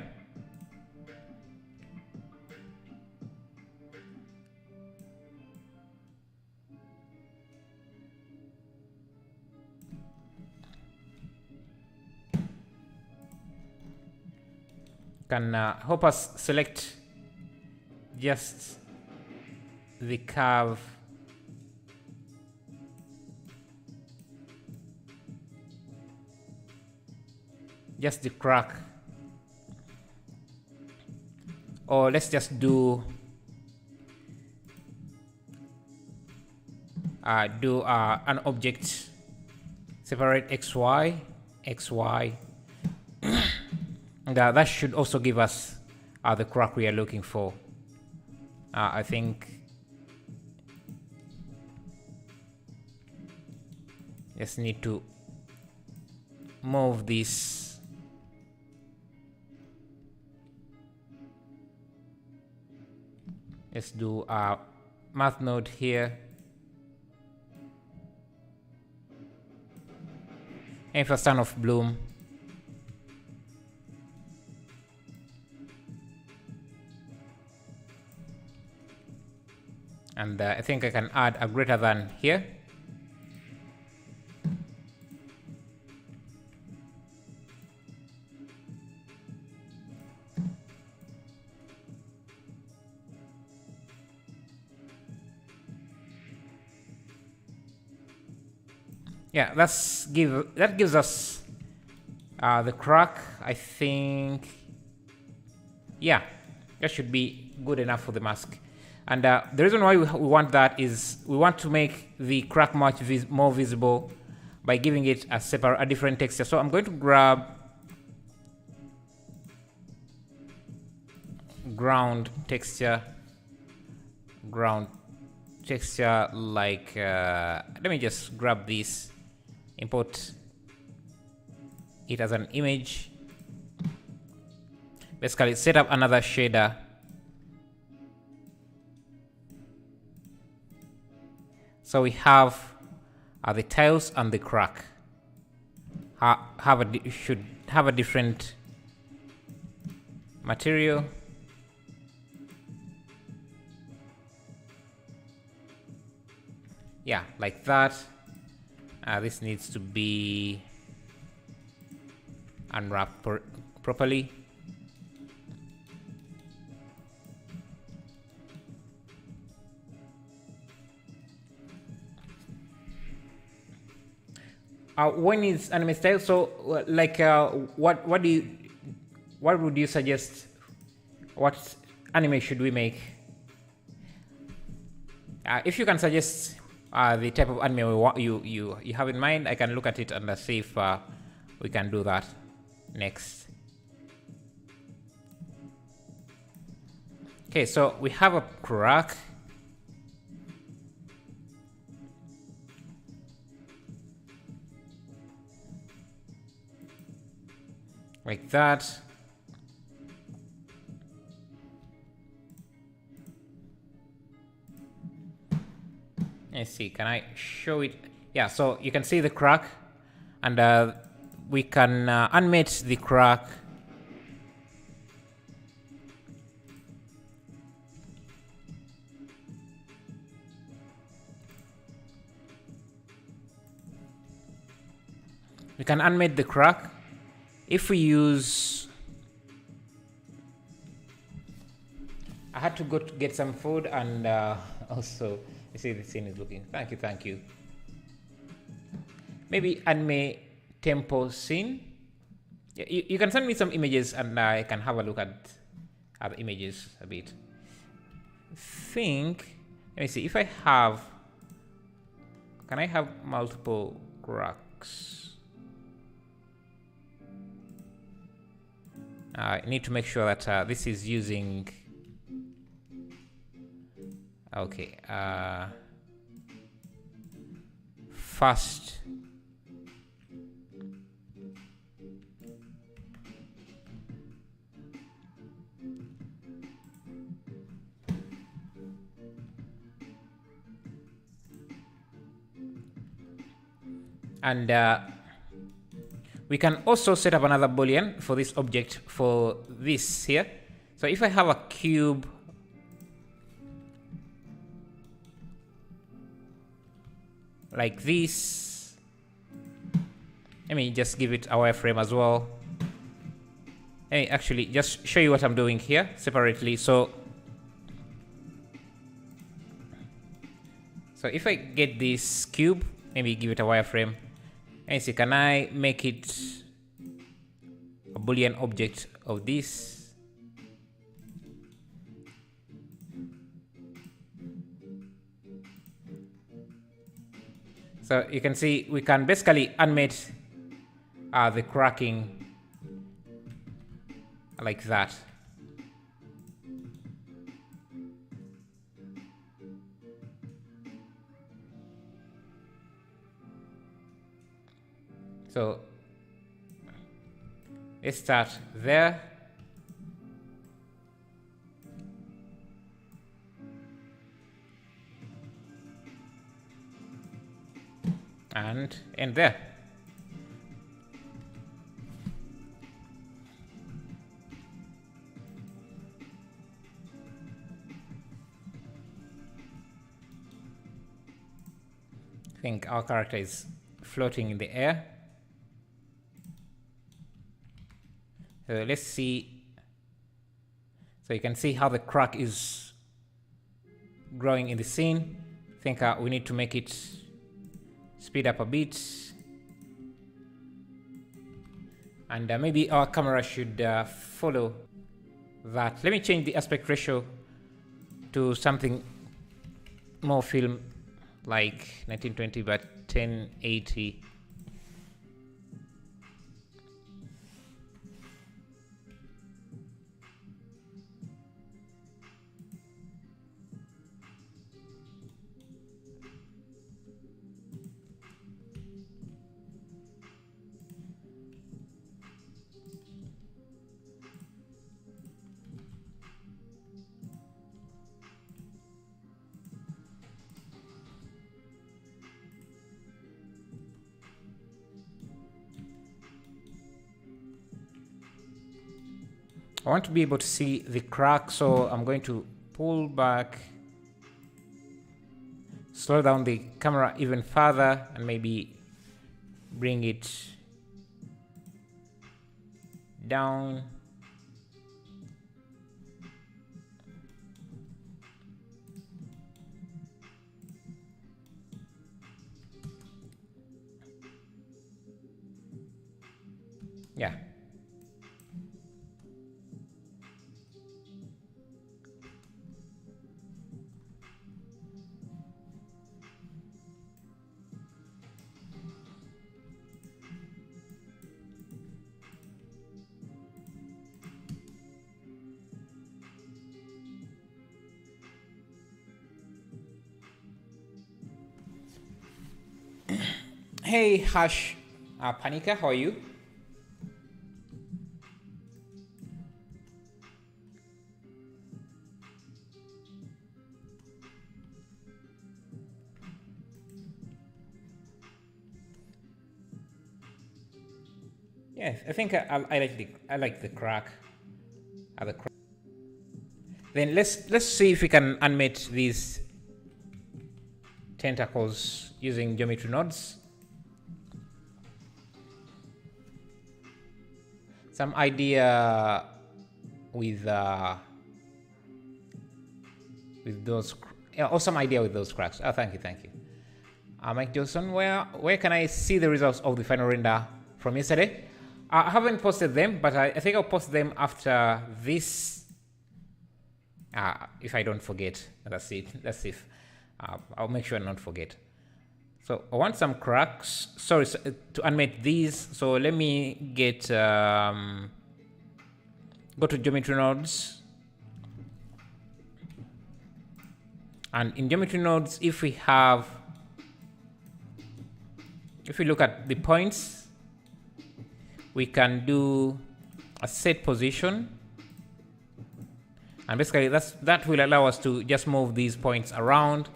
Can help us select just the curve. Just the crack, or let's just do do an object separate xy, xy. And that should also give us the crack we are looking for. I think just need to move this. Let's do a math node here. And first turn of bloom. And I think I can add a greater than here. Yeah, that gives us the crack. I think, yeah, that should be good enough for the mask. And the reason why we want that is we want to make the crack much more visible by giving it a different texture. So I'm going to grab ground texture, like let me just grab this, import it as an image, basically set up another shader. So we have the tiles and the crack should have a different material. Yeah, like that. This needs to be unwrapped properly. When is anime style? So, like, what would you suggest? What anime should we make? If you can suggest the type of anime you have in mind, I can look at it and see if we can do that next. Okay, so we have a crack. Like that. Let's see, can I show it? Yeah, so you can see the crack, and we can animate the crack. We can animate the crack if we use. I had to go to get some food, and also you see the scene is looking. Thank you. Maybe anime tempo scene. You can send me some images, and I can have a look at the images a bit. Let me see if I have. Can I have multiple cracks? I need to make sure that this is using. Okay. Fast. And we can also set up another boolean for this object for this here. So if I have a cube, like this, let me just give it a wireframe as well. Let me actually just show you what I'm doing here separately. So if I get this cube, maybe give it a wireframe. And see, can I make it a boolean object of this? So you can see we can basically animate the cracking like that. So let's start there. And end there. I think our character is floating in the air. So let's see. So you can see how the crack is growing in the scene. I think we need to make it speed up a bit. And maybe our camera should follow that. Let me change the aspect ratio to something more film like 1920 but 1080. I want to be able to see the crack, so I'm going to pull back, slow down the camera even further, and maybe bring it down. Yeah. Hey, Hash Panika, how are you? Yeah, I think I like the crack. Then let's see if we can animate these tentacles using geometry nodes. Some idea with those, or some idea with those cracks. Oh, thank you. Mike Johnson, where can I see the results of the final render from yesterday? I haven't posted them, but I think I'll post them after this. If I don't forget, that's it. I'll make sure I don't forget. So I want some cracks. Sorry, to animate these. So let me get go to geometry nodes, and in geometry nodes, if we look at the points, we can do a set position, and basically that will allow us to just move these points around.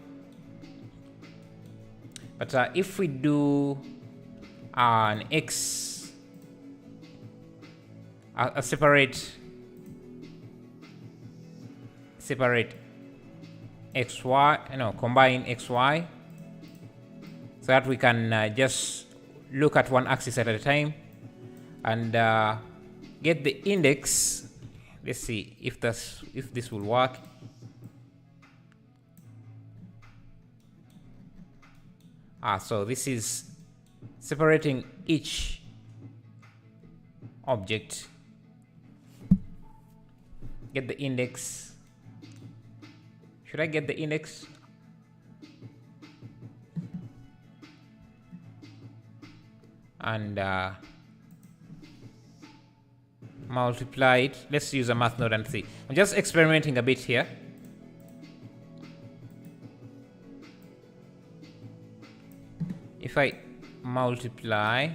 But if we do an X, a separate XY, combine XY, so that we can just look at one axis at a time and get the index. Let's see if this will work. So this is separating each object. Get the index. Should I get the index? and multiply it. Let's use a math node and see. I'm just experimenting a bit here. If I multiply,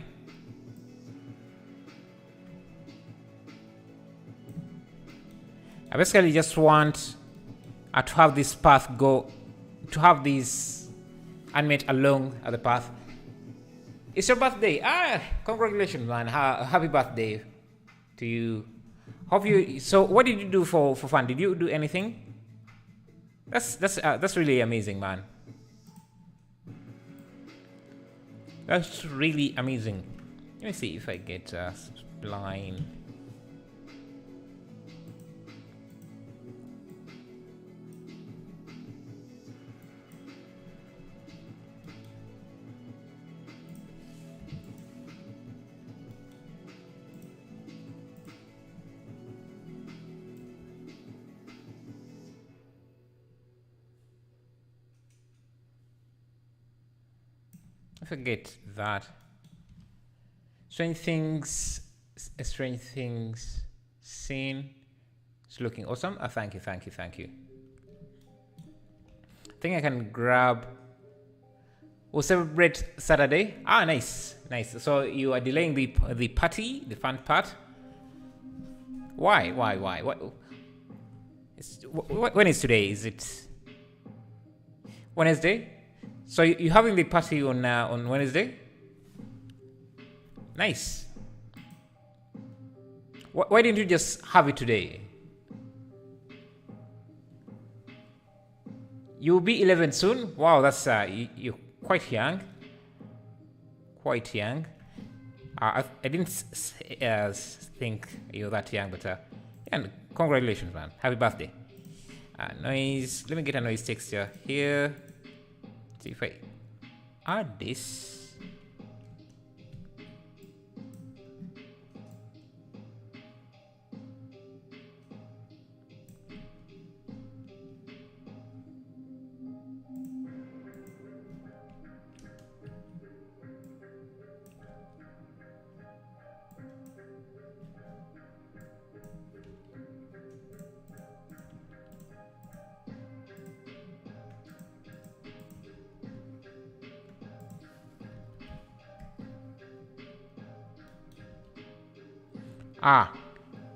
I basically just want to have this path go, to have this animate along the path. It's your birthday. Congratulations, man. Happy birthday to you. Hope you. So, what did you do for fun? Did you do anything? That's really amazing, man. That's really amazing. Let me see if I get spline. I forget that. Strange things seen. It's looking awesome. Thank you. I think I can grab. We'll celebrate Saturday. Nice. So you are delaying the party, the fun part. Why? What? When is today? Is it Wednesday? So you're having the party on Wednesday? Nice. Why didn't you just have it today? You'll be 11 soon. Wow, that's you're quite young. I didn't think you're that young, but and congratulations, man. Happy birthday. Noise. Let me get a noise texture here. See if I add this.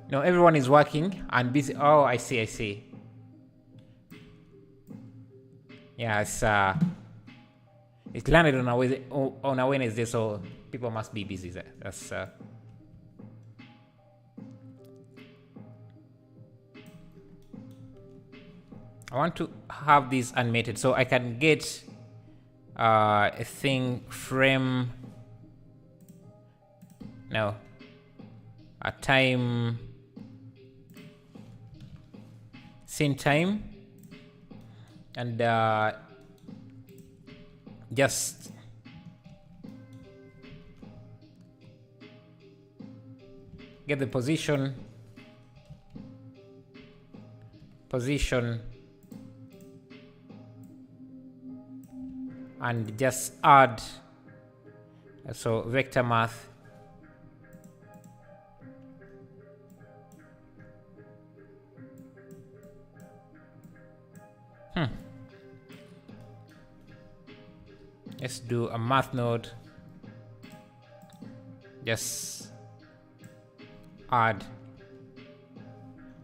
No, everyone is working and busy. Oh, I see. Yeah, it landed on a Wednesday, so people must be busy. That's I want to have this animated so I can get a thing frame. No. A time, scene time, and just get the position, and just add. So vector math. Let's do a math node. Just add.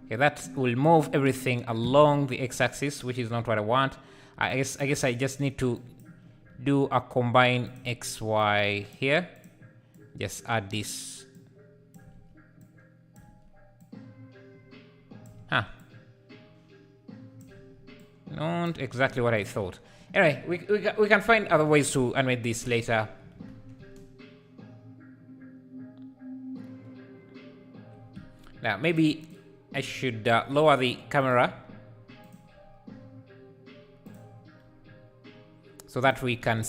Okay, that will move everything along the x-axis, which is not what I want. I guess I just need to do a combine xy here. Just add this. Not exactly what I thought. Anyway, we can find other ways to animate this later. Now, maybe I should lower the camera so that we can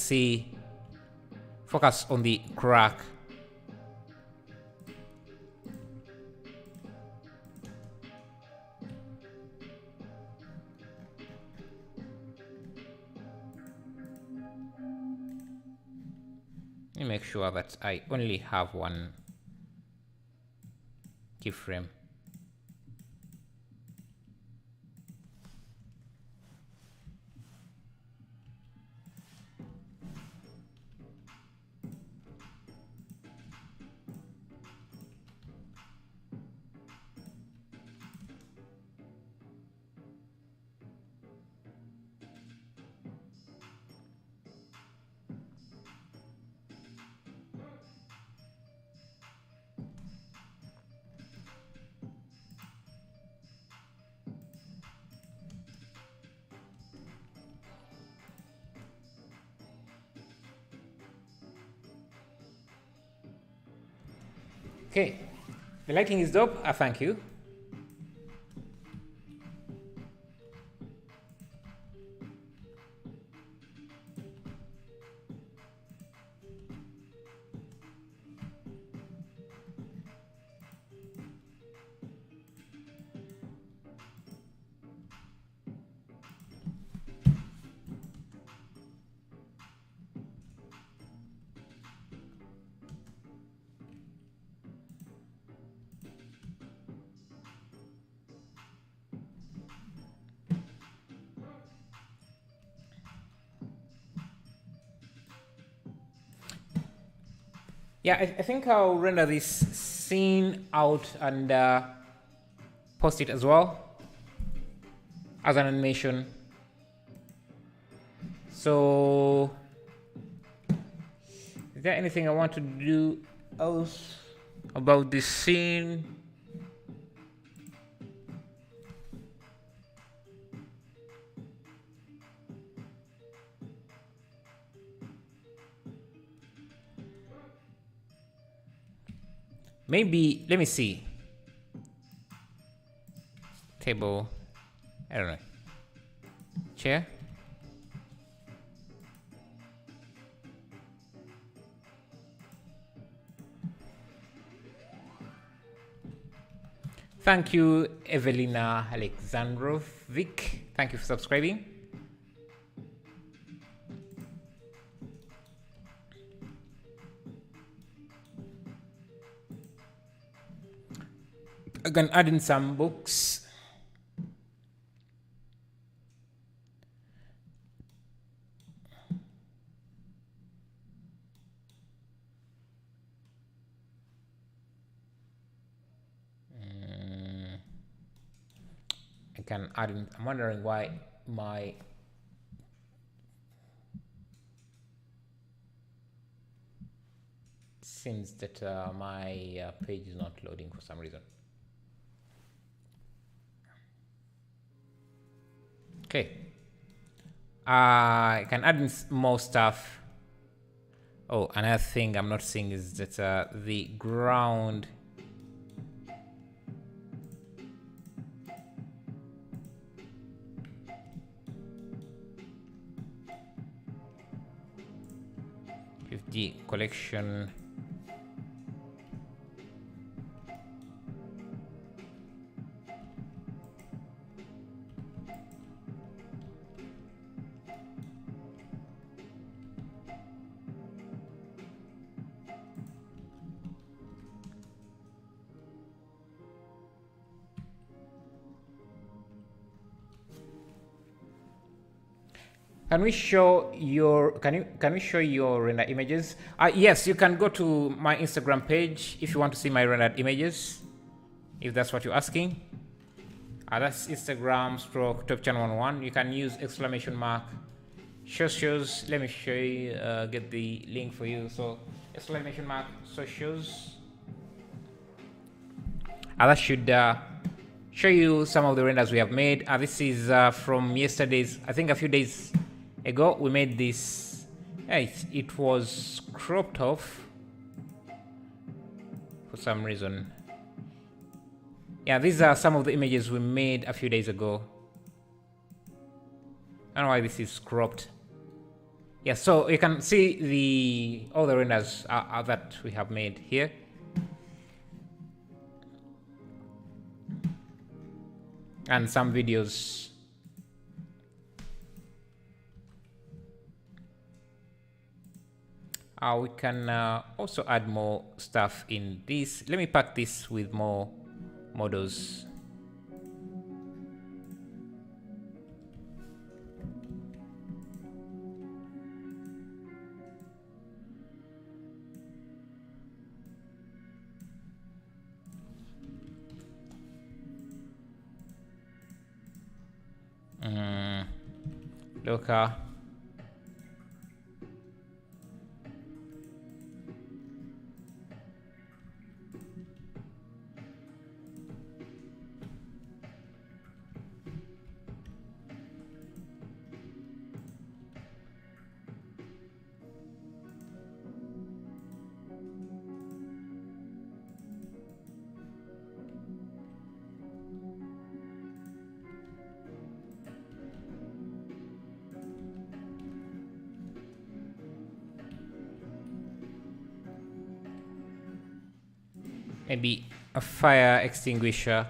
focus on the crack. me make sure that I only have one keyframe. Okay, the lighting is dope. Thank you. Yeah, I think I'll render this scene out and post it as well as an animation. So, is there anything I want to do else about this scene? Maybe, let me see. Table, I don't know. Chair. Thank you, Evelina Alexandrovic. Thank you for subscribing. I can add in some books. I can add in, I'm wondering why my seems that my page is not loading for some reason. Okay, I can add in more stuff. Oh, another thing I'm not seeing is that the ground with the collection. Can we show your can we show your render images? Yes, you can go to my Instagram page if you want to see my rendered images, if that's what you're asking. That's Instagram / Top Channel 11. You can use exclamation mark shows. Let me show you, get the link for you. So exclamation mark shows. That should show you some of the renders we have made. This is from yesterday's, I think a few days ago we made this. It was cropped off for some reason. Yeah, these are some of the images we made a few days ago. I don't know why this is cropped. Yeah, so you can see all the renders that we have made here. And some videos. We can also add more stuff in this. Let me pack this with more models. Local. Maybe a fire extinguisher.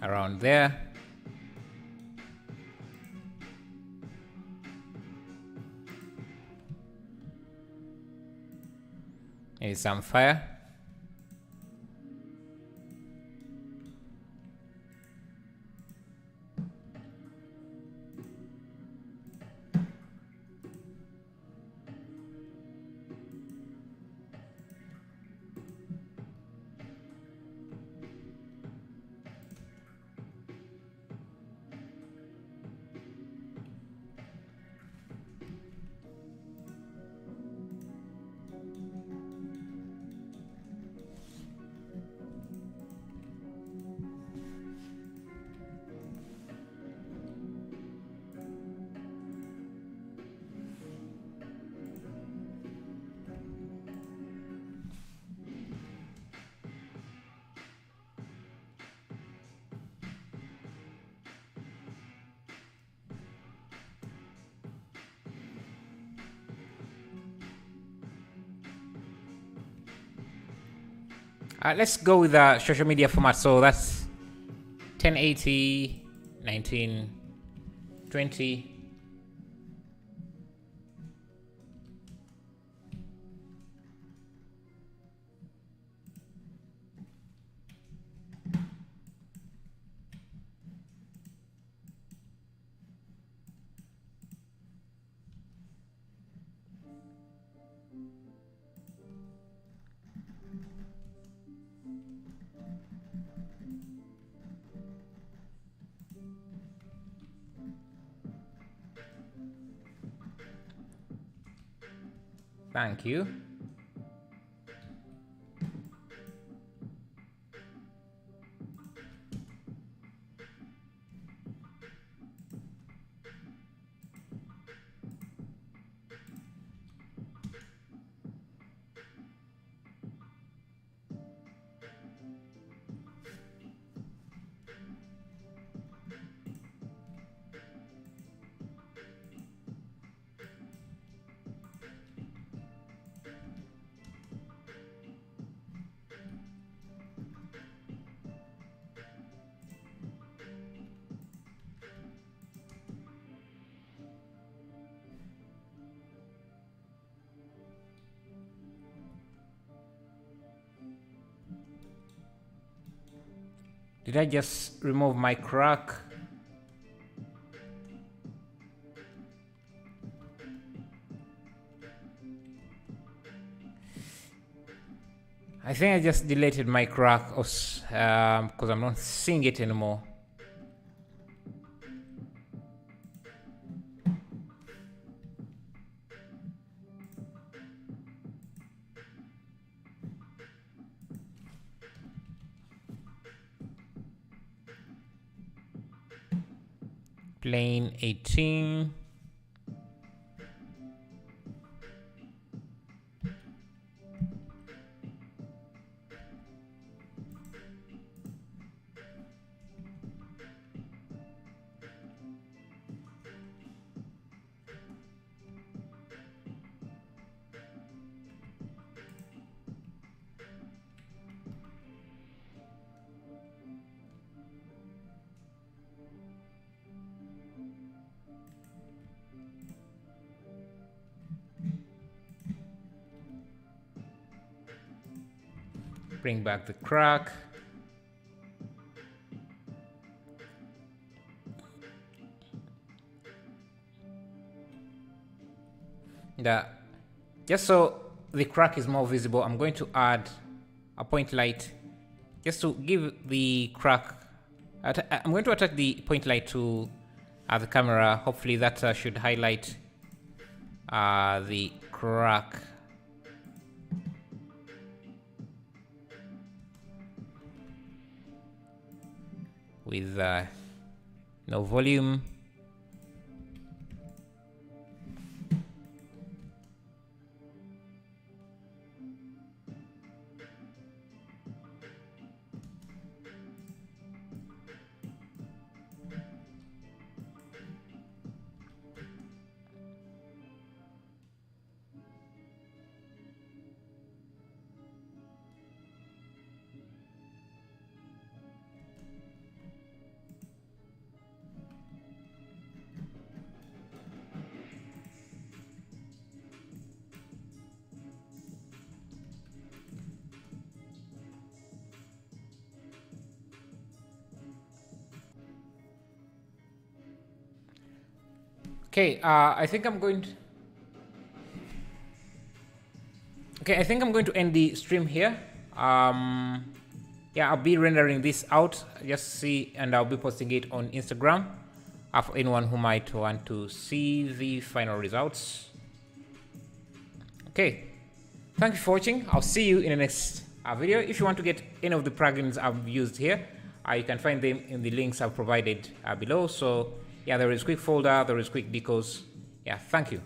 Around there. Maybe some fire. Let's go with the social media format. So that's 1080, 1920. Thank you. Did I just remove my crack? I think I just deleted my crack because I'm not seeing it anymore. Plane 18. Bring back the crack. Just so the crack is more visible, I'm going to add a point light just to give the crack. I'm going to attach the point light to the camera. Hopefully that should highlight the crack. With no volume. Okay, I think I'm going to end the stream here. Yeah, I'll be rendering this out, just see, and I'll be posting it on Instagram for anyone who might want to see the final results. Okay, thank you for watching. I'll see you in the next video. If you want to get any of the plugins I've used here, you can find them in the links I've provided below. So yeah, there is quick folder, there is quick decos. Yeah, thank you.